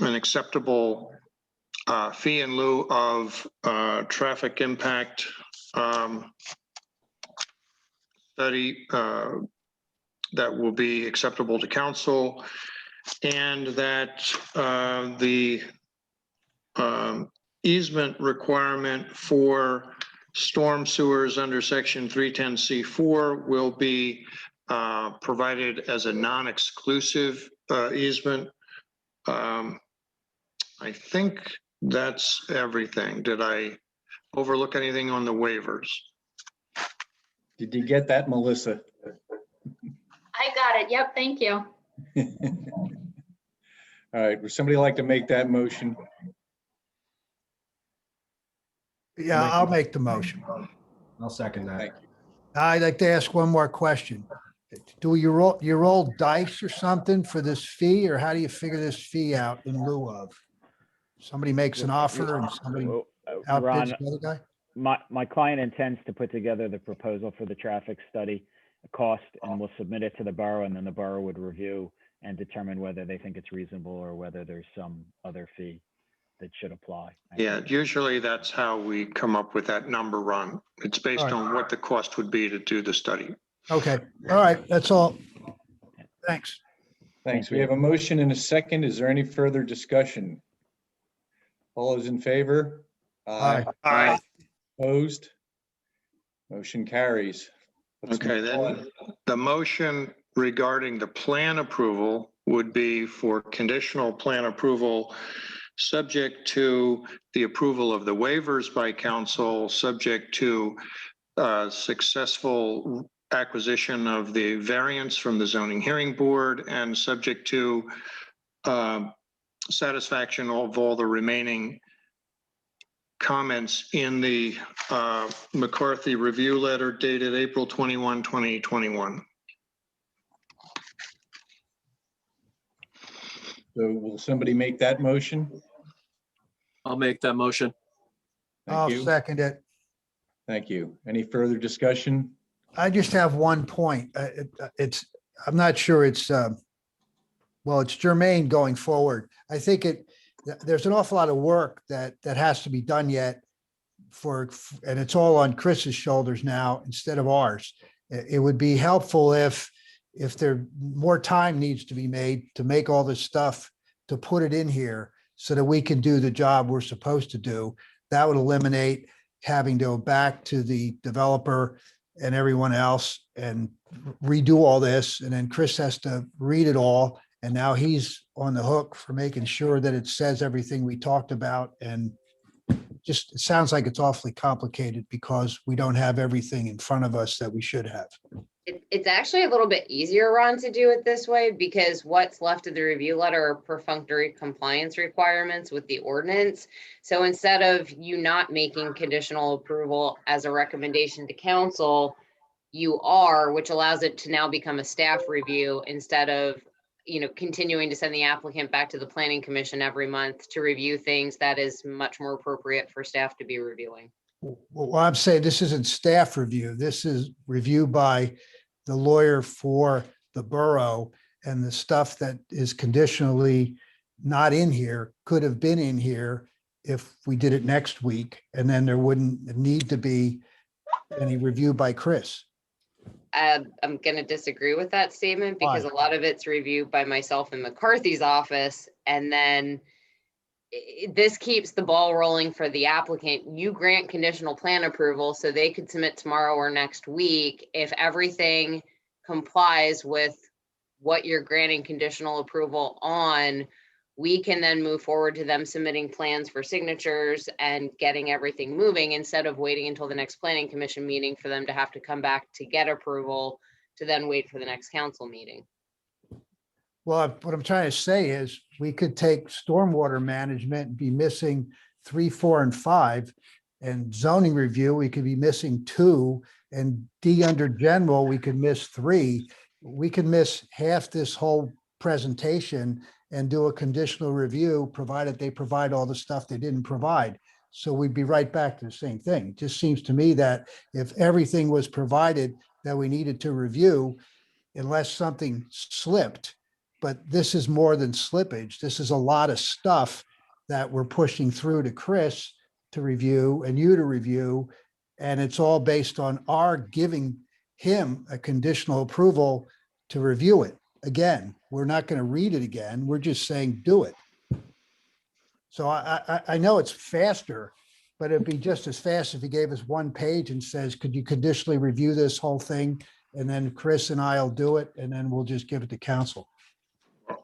acceptable fee in lieu of traffic impact study that will be acceptable to council, and that the easement requirement for storm sewers under section 310C4 will be provided as a non-exclusive easement. I think that's everything. Did I overlook anything on the waivers? did you get that, Melissa? I got it. Yep, thank you. All right, would somebody like to make that motion? Yeah, I'll make the motion. I'll second that. Thank you. I'd like to ask one more question. Do you roll dice or something for this fee, or how do you figure this fee out in lieu of? Somebody makes an offer and somebody Well, outbids Ron, the other guy? my client intends to put together the proposal for the traffic study cost, and we'll submit it to the borough, and then the borough would review and determine whether they think it's reasonable or whether there's some other fee that should apply. Yeah, usually that's how we come up with that number, Ron. It's based All right. on what the cost would be to do the study. Okay, all right, that's all. Thanks. Thanks. We have a motion and a second. Is there any further discussion? All those in favor? Aye. Aye. Opposed? Motion carries. Let's Okay, move on. then the motion regarding the plan approval would be for conditional plan approval, subject to the approval of the waivers by council, subject to successful acquisition of the variance from the zoning hearing board, and subject to satisfaction of all the remaining comments in the McCarthy review letter dated April 21, 2021. So will somebody make that motion? I'll make that motion. Thank I'll you. second it. Thank you. Any further discussion? I just have one point. I'm not sure it's, well, it's germane going forward. I think there's an awful lot of work that has to be done yet and it's all on Chris's shoulders now instead of ours. It would be helpful if there more time needs to be made to make all this stuff, to put it in here so that we can do the job we're supposed to do. That would eliminate having to go back to the developer and everyone else and redo all this. And then Chris has to read it all. And now he's on the hook for making sure that it says everything we talked about. And just, it sounds like it's awfully complicated because we don't have everything in front of us that we should have. It's actually a little bit easier, Ron, to do it this way because what's left of the review letter are perfunctory compliance requirements with the ordinance. So instead of you not making conditional approval as a recommendation to council, you are, which allows it to now become a staff review instead of, continuing to send the applicant back to the planning commission every month to review things that is much more appropriate for staff to be reviewing. Well, I'm saying this isn't staff review. This is review by the lawyer for the borough, and the stuff that is conditionally not in here could have been in here if we did it next week, and then there wouldn't need to be any review by Chris. I'm going to disagree with that statement because Why? a lot of it's reviewed by myself in McCarthy's office. And then this keeps the ball rolling for the applicant. You grant conditional plan approval so they could submit tomorrow or next week. If everything complies with what you're granting conditional approval on, we can then move forward to them submitting plans for signatures and getting everything moving instead of waiting until the next planning commission meeting for them to have to come back to get approval to then wait for the next council meeting. Well, what I'm trying to say is we could take stormwater management and be missing 3, 4, and 5, and zoning review, we could be missing 2, and D under general, we could miss 3. We could miss half this whole presentation and do a conditional review, provided they provide all the stuff they didn't provide. So we'd be right back to the same thing. It just seems to me that if everything was provided that we needed to review, unless something slipped, but this is more than slippage. This is a lot of stuff that we're pushing through to Chris to review and you to review. And it's all based on our giving him a conditional approval to review it. Again, we're not going to read it again. We're just saying, do it. So I know it's faster, but it'd be just as fast if he gave us 1 page and says, could you conditionally review this whole thing? And then Chris and I'll do it, and then we'll just give it to council.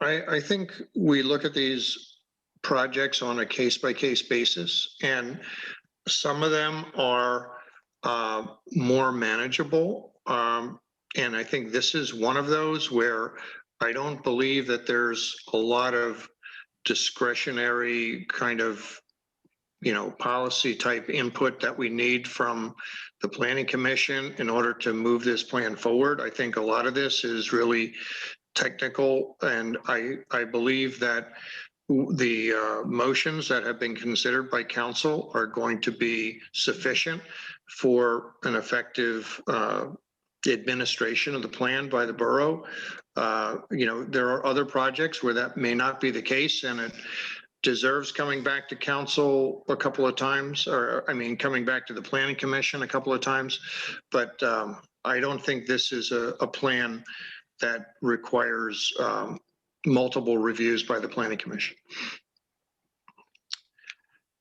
I think we look at these projects on a case-by-case basis, and some of them are more manageable. And I think this is one of those where I don't believe that there's a lot of discretionary kind of, policy type input that we need from the planning commission in order to move this plan forward. I think a lot of this is really technical, and I believe that the motions that have been considered by council are going to be sufficient for an effective administration of the plan by the borough. There are other projects where that may not be the case, and it deserves coming back to council a couple of times, coming back to the planning commission a couple of times. But I don't think this is a plan that requires multiple reviews by the planning commission.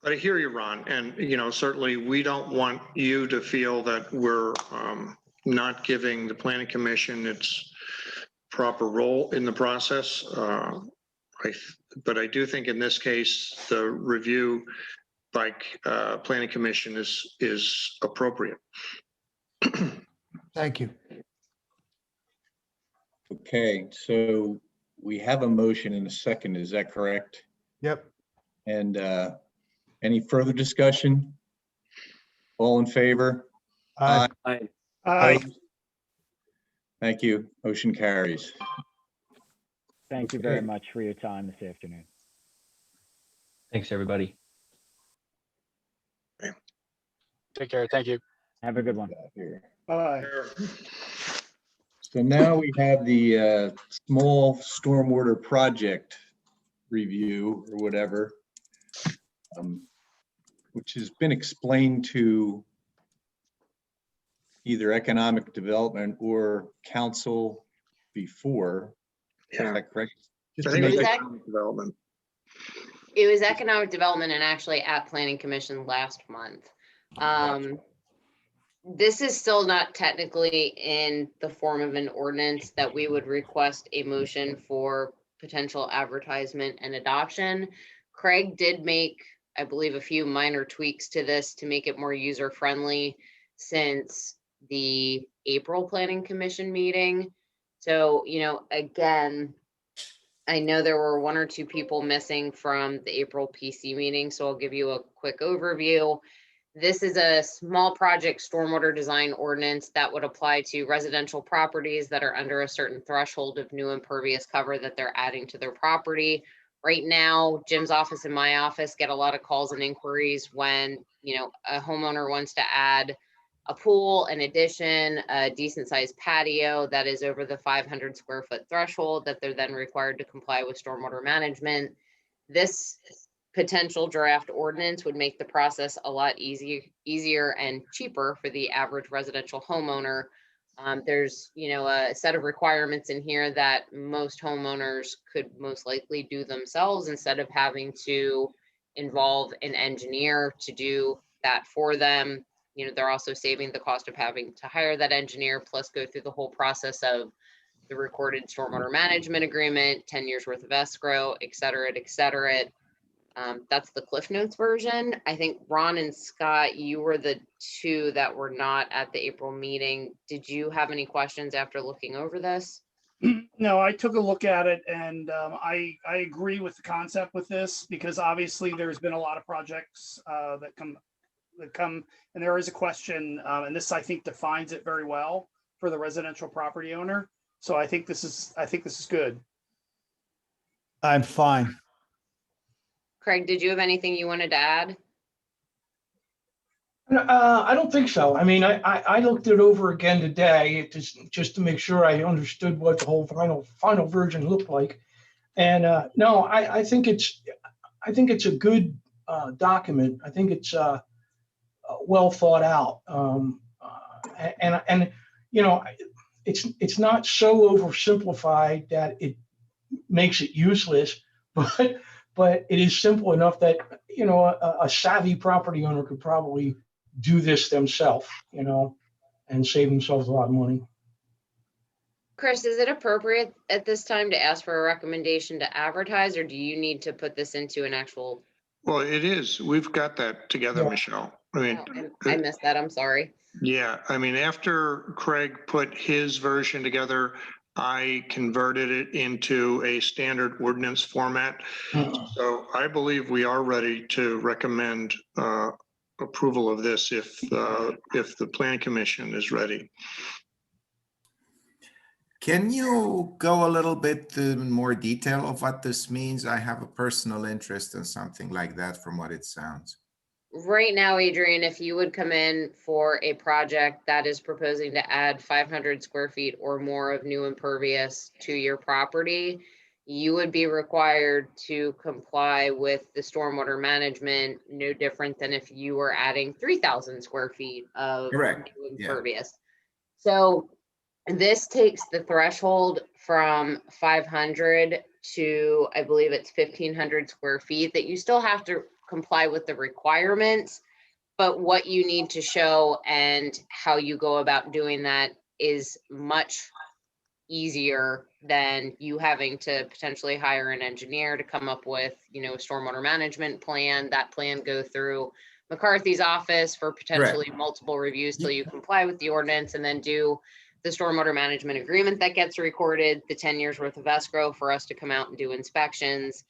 But I hear you, Ron, and certainly we don't want you to feel that we're not giving the planning commission its proper role in the process. But I do think in this case, the review by planning commission is appropriate. Thank you. Okay, so we have a motion and a second, is that correct? Yep. And any further discussion? All in favor? Aye. Aye. Aye. Opposed? Thank you. Motion carries. Thank you very much for your time this afternoon. Thanks, everybody. Take care. Thank you. Have a good one. Here. Bye. So now we have the small stormwater project review or whatever, which has been explained to either economic development or council before. Is Yeah. that correct? I Just to think make it's Is that- economic development. It was economic development and actually at planning commission last month. This is still not technically in the form of an ordinance that we would request a motion for potential advertisement and adoption. Craig did make, I believe, a few minor tweaks to this to make it more user friendly since the April planning commission meeting. So, again, I know there were 1 or 2 people missing from the April PC meeting, so I'll give you a quick overview. This is a small project stormwater design ordinance that would apply to residential properties that are under a certain threshold of new impervious cover that they're adding to their property. Right now, Jim's office and my office get a lot of calls and inquiries when, a homeowner wants to add a pool, an addition, a decent sized patio that is over the 500 square foot threshold that they're then required to comply with stormwater management. This potential draft ordinance would make the process a lot easier and cheaper for the average residential homeowner. There's, a set of requirements in here that most homeowners could most likely do themselves instead of having to involve an engineer to do that for them. They're also saving the cost of having to hire that engineer, plus go through the whole process of the recorded stormwater management agreement, 10 years worth of escrow, et cetera, et cetera. That's the Cliff Notes version. I think Ron and Scott, you were the 2 that were not at the April meeting. Did you have any questions after looking over this? No, I took a look at it and I agree with the concept with this because obviously there's been a lot of projects that come and there is a question and this I think defines it very well for the residential property owner. So I think this is good. I'm fine. Craig, did you have anything you wanted to add? I don't think so. I mean, I looked it over again today just to make sure I understood what the whole final version looked like. And no, I think it's a good document. I think it's well thought out. And it's not so oversimplified that it makes it useless, but it is simple enough that a savvy property owner could probably do this themselves, and save themselves a lot of money. Chris, is it appropriate at this time to ask for a recommendation to advertise, or do you need to put this into an actual? Well, it is. We've got that together, Yeah. Michelle. I mean, I missed that. I'm sorry. yeah, I mean, after Craig put his version together, I converted it into a standard ordinance format. So I believe we are ready to recommend approval of this if the Plan Commission is ready. Can you go a little bit in more detail of what this means? I have a personal interest in something like that from what it sounds. Right now, Adrian, if you would come in for a project that is proposing to add 500 square feet or more of new impervious to your property, you would be required to comply with the stormwater management, no different than if you were adding 3,000 square feet of Correct. new Yeah. impervious. So this takes the threshold from 500 to, I believe it's 1,500 square feet that you still have to comply with the requirements, but what you need to show and how you go about doing that is much easier than you having to potentially hire an engineer to come up with, a stormwater management plan. That plan go through McCarthy's office for potentially multiple reviews till you comply with the ordinance, and then do the stormwater management agreement that gets recorded, the 10 years worth of escrow for us to come out and do inspections.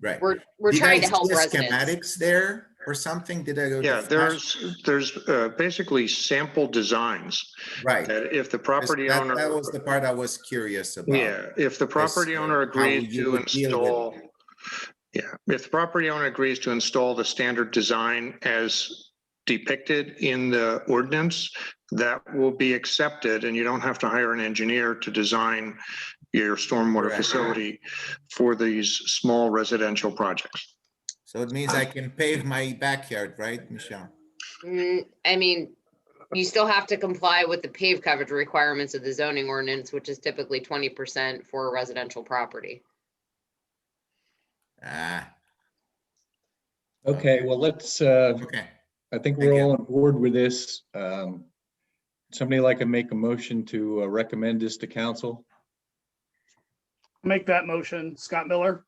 Right. We're Did trying I to help see residents. schematics there? or something? Did I go? Yeah, too fast? there's basically sample designs Right. that if the property That owner, was the part I was curious about. yeah, if the property owner how agrees you to would deal with install, yeah, if the property owner agrees to install the standard design as depicted in the ordinance, that will be accepted, and you don't have to hire an engineer to design your stormwater Correct. facility for these small residential projects. So it means I can pave my backyard, right, Michelle? I mean, you still have to comply with the pave coverage requirements of the zoning ordinance, which is typically 20% for a residential property. Ah, Okay, well, let's, okay. I think Thank we're you. all on board with this. Somebody like to make a motion to recommend this to council? Make that motion. Scott Miller.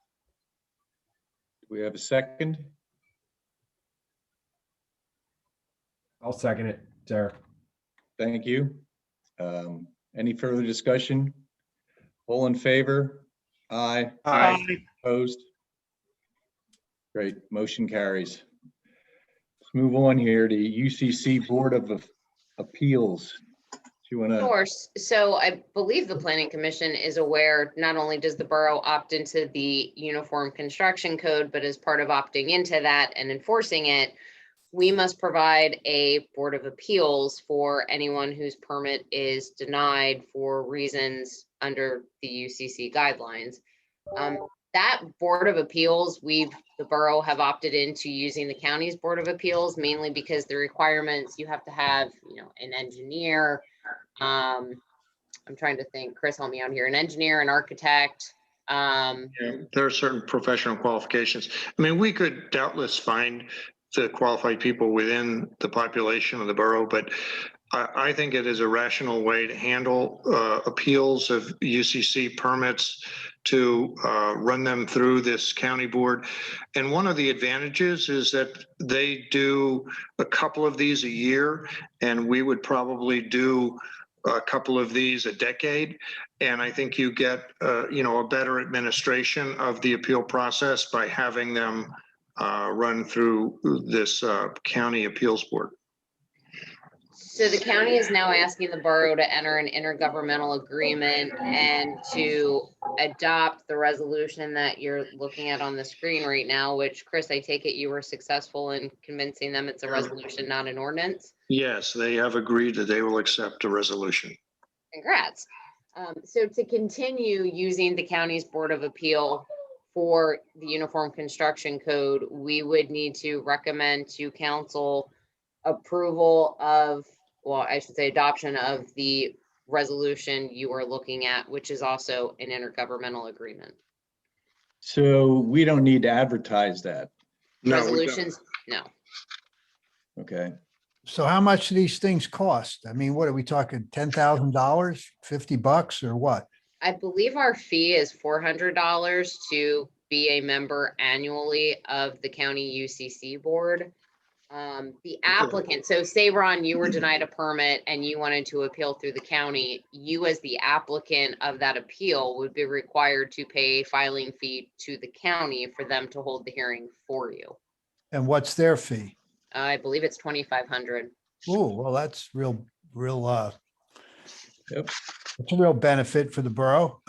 Do we have a second? I'll second it, Sarah. Thank you. Any further discussion? All in favor? Aye. Aye. Opposed? Great, motion carries. Let's move on here to UCC Board of Appeals. Do you want Of to? course. So I believe the planning commission is aware, not only does the borough opt into the uniform construction code, but as part of opting into that and enforcing it, we must provide a board of appeals for anyone whose permit is denied for reasons under the UCC guidelines. That board of appeals, the borough have opted into using the county's board of appeals, mainly because the requirements, you have to have, an engineer. I'm trying to think, Chris, help me out here, an engineer, an architect. Yeah, there are certain professional qualifications. I mean, we could doubtless find the qualified people within the population of the borough, but I think it is a rational way to handle appeals of UCC permits, to run them through this county board. And one of the advantages is that they do a couple of these a year, and we would probably do a couple of these a decade. And I think you get, a better administration of the appeal process by having them run through this county appeals board. So the county is now asking the borough to enter an intergovernmental agreement and to adopt the resolution that you're looking at on the screen right now, which, Chris, I take it you were successful in convincing them it's a resolution, not an ordinance? Yes, they have agreed that they will accept a resolution. Congrats. So to continue using the county's Board of Appeal for the Uniform Construction Code, we would need to recommend to council approval of, well, I should say adoption of the resolution you are looking at, which is also an intergovernmental agreement. So we don't need to advertise that. No, we don't. Resolutions, no. Okay. So how much do these things cost? I mean, what are we talking? $10,000, $50 or what? I believe our fee is $400 to be a member annually of the county UCC board. The applicant, so say, Ron, you were denied a permit and you wanted to appeal through the county, you as the applicant of that appeal would be required to pay a filing fee to the county for them to hold the hearing for you. And what's their fee? I believe it's 2,500. Oh, well, that's real, Yep. it's a real benefit for the borough.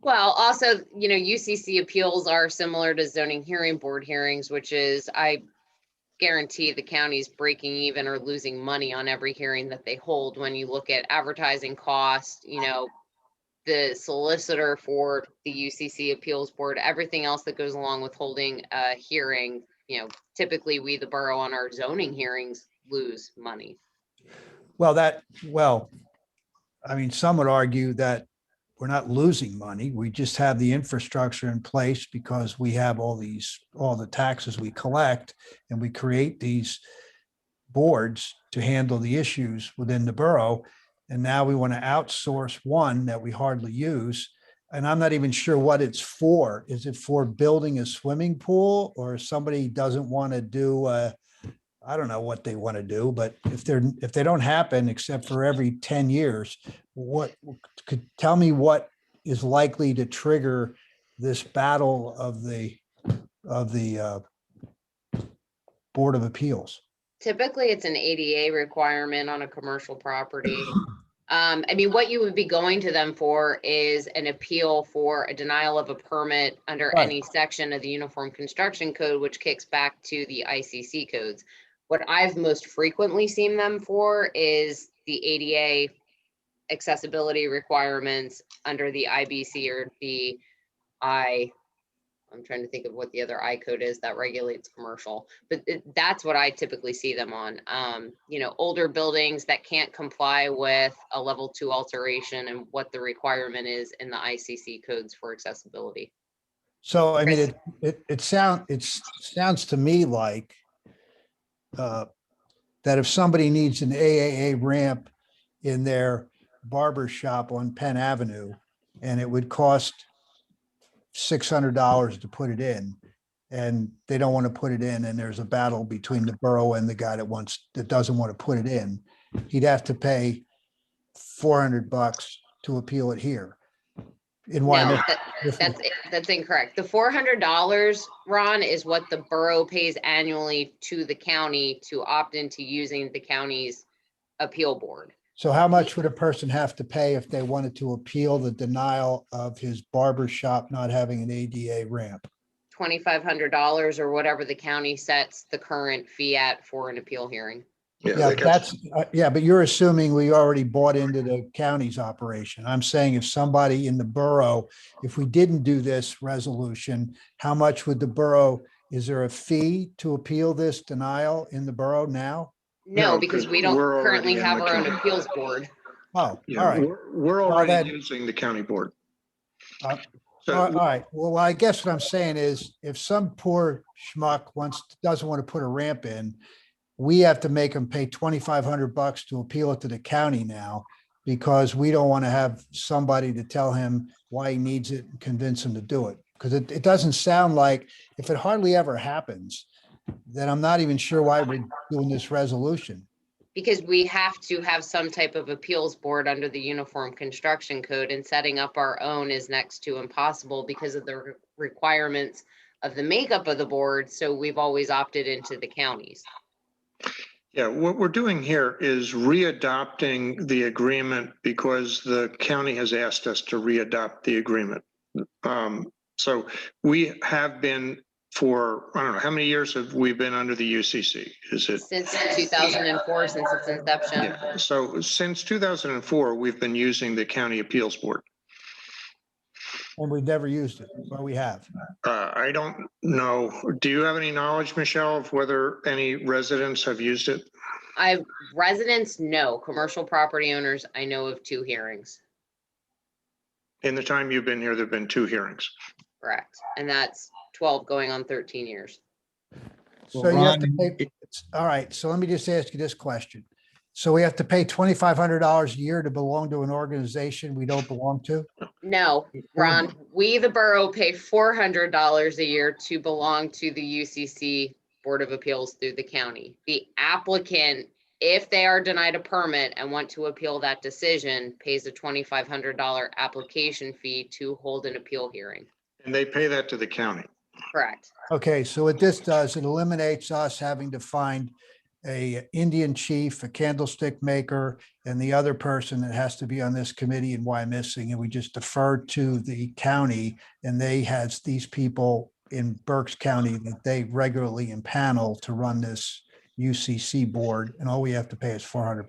Well, also, UCC appeals are similar to zoning hearing board hearings, which is, I guarantee the county's breaking even or losing money on every hearing that they hold. When you look at advertising cost, the solicitor for the UCC appeals board, everything else that goes along with holding a hearing, typically we, the borough, on our zoning hearings lose money. Well, I mean, some would argue that we're not losing money. We just have the infrastructure in place because we have all the taxes we collect, and we create these boards to handle the issues within the borough. And now we want to outsource one that we hardly use. And I'm not even sure what it's for. Is it for building a swimming pool, or somebody doesn't want to do I don't know what they want to do, but if they don't happen except for every 10 years, what could tell me what is likely to trigger this battle of the Board of Appeals? Typically, it's an ADA requirement on a commercial property. I mean, what you would be going to them for is an appeal for a denial of a permit under Right. any section of the Uniform Construction Code, which kicks back to the ICC codes. What I've most frequently seen them for is the ADA accessibility requirements under the IBC or the I'm trying to think of what the other I code is that regulates commercial, but that's what I typically see them on. You know, older buildings that can't comply with a level 2 alteration and what the requirement is in the ICC codes for accessibility. So, I mean, it sounds to me like that if somebody needs an AAA ramp in their barber shop on Penn Avenue, and it would cost $600 to put it in, and they don't want to put it in, and there's a battle between the borough and the guy that doesn't want to put it in, he'd have to pay $400 to appeal it here. In No, Wyomissing. that's incorrect. The $400, Ron, is what the borough pays annually to the county to opt into using the county's appeal board. So how much would a person have to pay if they wanted to appeal the denial of his barber shop not having an ADA ramp? $2,500 or whatever the county sets the current fee at for an appeal hearing. Yeah, but you're assuming we already bought into the county's operation. I'm saying if somebody in the borough, if we didn't do this resolution, how much would the borough, is there a fee to appeal this denial in the borough now? No, because we don't we're currently already in have the our own county. appeals board. Oh, Yeah, all right. we're Well, already then- using the county board. All So, right. Well, I guess what I'm saying is if some poor schmuck doesn't want to put a ramp in, we have to make them pay $2,500 to appeal it to the county now because we don't want to have somebody to tell him why he needs it and convince him to do it. Because it doesn't sound like, if it hardly ever happens, then I'm not even sure why we're doing this resolution. Because we have to have some type of appeals board under the Uniform Construction Code, and setting up our own is next to impossible because of the requirements of the makeup of the board. So we've always opted into the counties. yeah, what we're doing here is readopting the agreement because the county has asked us to readopt the agreement. So we have been for, I don't know, how many years have we been under the UCC? Is it? Since 2004, since its inception. Yeah, so since 2004, we've been using the county appeals board. And we've never used it, or we have. I don't know. Do you have any knowledge, Michelle, of whether any residents have used it? Residents, no. Commercial property owners, I know of 2 hearings. In the time you've been here, there've been 2 hearings. Correct. And that's 12 going on 13 years. So you have to pay, all right, so let me just ask you this question. So we have to pay $2,500 a year to belong to an organization we don't belong to? No, Ron, we, the borough, pay $400 a year to belong to the UCC Board of Appeals through the county. The applicant, if they are denied a permit and want to appeal that decision, pays a $2,500 application fee to hold an appeal hearing. And they pay that to the county. Correct. Okay, so what this does, it eliminates us having to find a Indian chief, a candlestick maker, and the other person that has to be on this committee in Wyomissing, and we just defer to the county, and they has these people in Berks County that they regularly impanel to run this UCC board, and all we have to pay is $400.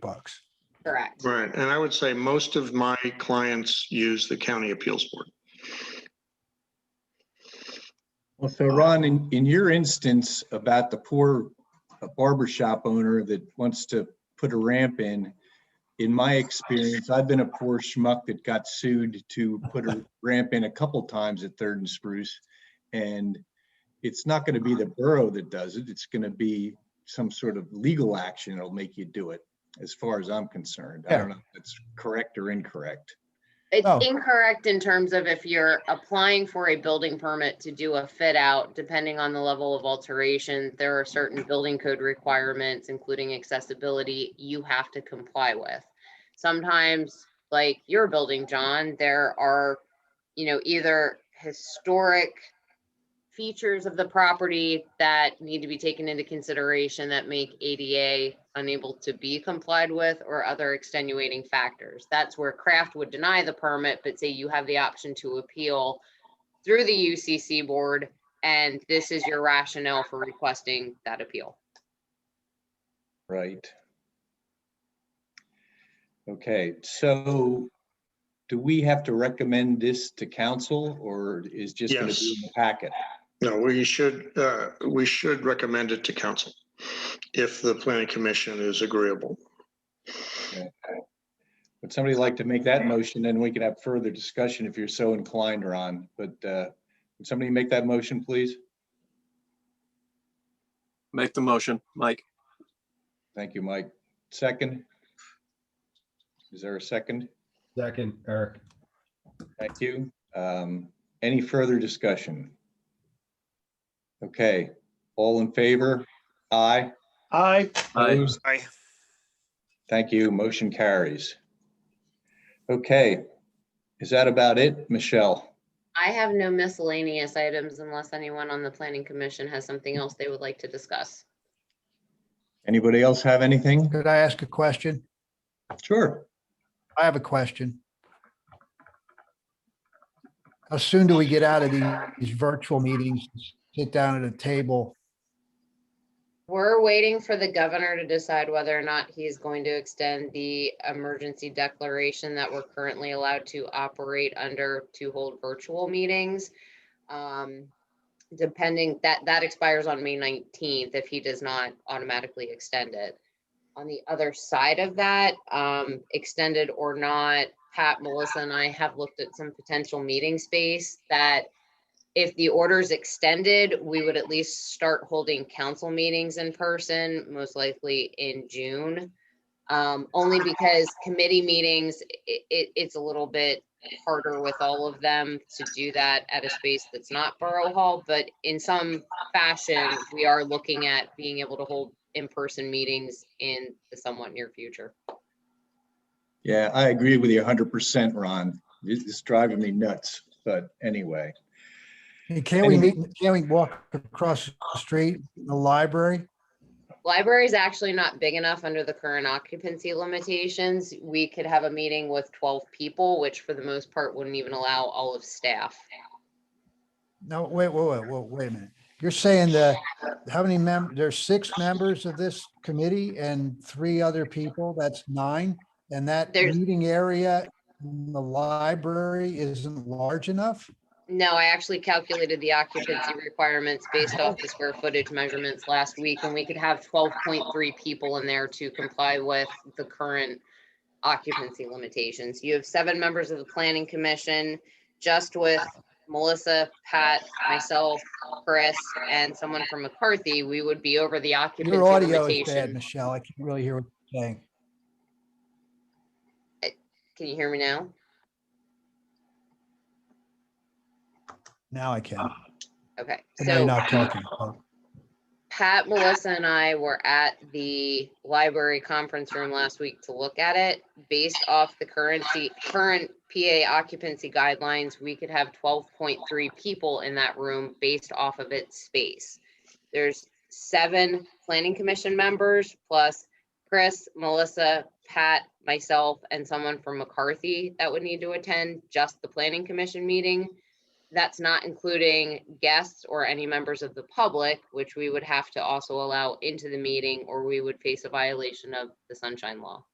Correct. Right. And I would say most of my clients use the county appeals board. Well, so Ron, in your instance about the poor barbershop owner that wants to put a ramp in my experience, I've been a poor schmuck that got sued to put a ramp in a couple times at 3rd and Spruce. And it's not going to be the borough that does it. It's going to be some sort of legal action that'll make you do it, as far as I'm concerned. I don't know if that's correct or incorrect. It's incorrect in terms of if you're applying for a building permit to do a fit out, depending on the level of alteration, there are certain building code requirements, including accessibility, you have to comply with. Sometimes, like your building, John, there are, either historic features of the property that need to be taken into consideration that make ADA unable to be complied with, or other extenuating factors. That's where Kraft would deny the permit, but say you have the option to appeal through the UCC board, and this is your rationale for requesting that appeal. Right. Okay, so do we have to recommend this to council, or is just going to be in the packet? No, we should recommend it to council if the planning commission is agreeable. Okay. Would somebody like to make that motion? Then we can have further discussion if you're so inclined, Ron. But would somebody make that motion, please? Make the motion, Mike. Thank you, Mike. Second? Is there a second? Second, Eric. Thank you. Any further discussion? Okay, all in favor? Aye. Aye. Opposed? Thank you. Motion carries. Okay, is that about it, Michelle? I have no miscellaneous items unless anyone on the planning commission has something else they would like to discuss. Anybody else have anything? Could I ask a question? Sure. I have a question. How soon do we get out of these virtual meetings, sit down at a table? We're waiting for the governor to decide whether or not he's going to extend the emergency declaration that we're currently allowed to operate under to hold virtual meetings. Depending, that expires on May 19th if he does not automatically extend it. On the other side of that, extended or not, Pat, Melissa, and I have looked at some potential meeting space that if the order is extended, we would at least start holding council meetings in person, most likely in June. Only because committee meetings, it's a little bit harder with all of them to do that at a space that's not Borough Hall, but in some fashion, we are looking at being able to hold in-person meetings in the somewhat near future. Yeah, I agree with you 100%, Ron. It's driving me nuts, but anyway. Hey, can't we walk across the street in the library? Library is actually not big enough under the current occupancy limitations. We could have a meeting with 12 people, which for the most part wouldn't even allow all of staff. No, wait a minute. You're saying that how many members, there's 6 members of this committee and 3 other people, that's 9. And that meeting area in the library isn't large enough? No, I actually calculated the occupancy requirements based off the square footage measurements last week, and we could have 12.3 people in there to comply with the current occupancy limitations. You have 7 members of the planning commission, just with Melissa, Pat, myself, Chris, and someone from McCarthy, we would be over the occupancy Your audio limitation. is bad, Michelle. I can't really hear what you're saying. Can you hear me now? Now I can. Okay, I know you're not talking. Pat, Melissa, and I were at the library conference room last week to look at it. Based off the current PA occupancy guidelines, we could have 12.3 people in that room based off of its space. There's 7 planning commission members plus Chris, Melissa, Pat, myself, and someone from McCarthy that would need to attend just the planning commission meeting. That's not including guests or any members of the public, which we would have to also allow into the meeting, or we would face a violation of the Sunshine Law.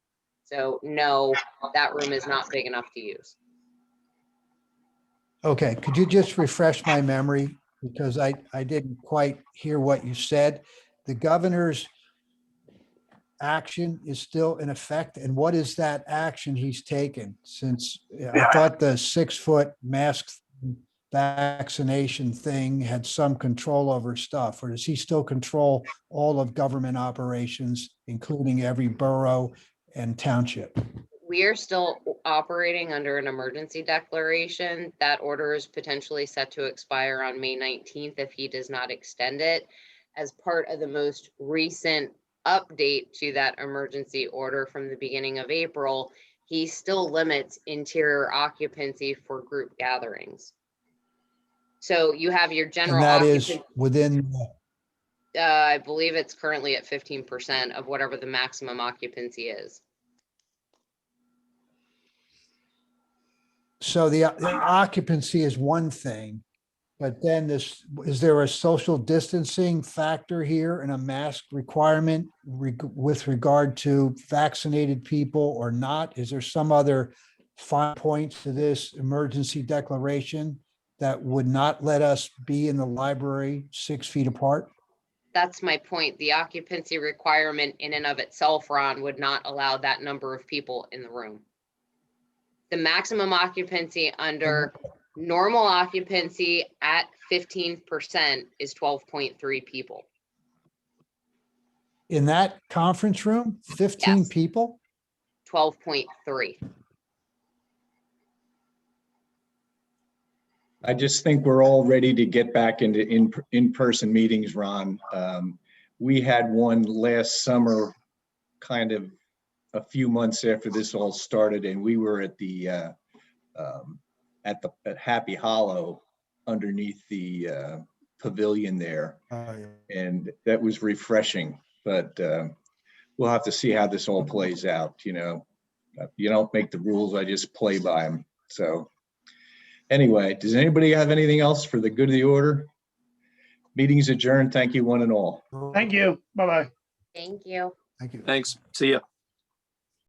So no, that room is not big enough to use. Okay, could you just refresh my memory? Because I didn't quite hear what you said. The governor's action is still in effect, and what is that action he's taken? Since I thought the 6-foot mask vaccination thing had some control over stuff, or does he still control all of government operations, including every borough and township? We are still operating under an emergency declaration. That order is potentially set to expire on May 19th if he does not extend it. As part of the most recent update to that emergency order from the beginning of April, he still limits interior occupancy for group gatherings. So you have your And general that is occupancy, within, I believe it's currently at 15% of whatever the maximum occupancy is. so the occupancy is one thing, but then this, is there a social distancing factor here and a mask requirement with regard to vaccinated people or not? Is there some other fine points to this emergency declaration that would not let us be in the library 6 feet apart? That's my point. The occupancy requirement in and of itself, Ron, would not allow that number of people in the room. The maximum occupancy under normal occupancy at 15% is 12.3 people. In that conference room, 15 Yes. people? 12.3. I just think we're all ready to get back into in-person meetings, Ron. We had one last summer, kind of a few months after this all started, and we were at Happy Hollow underneath the pavilion there, and that was refreshing. But we'll have to see how this all plays out. You know, you don't make the rules; I just play by them. So. Anyway, does anybody have anything else for the good of the order? Meeting's adjourned. Thank you, one and all. Thank you. Bye-bye. Thank you. Thank you. Thanks. See ya.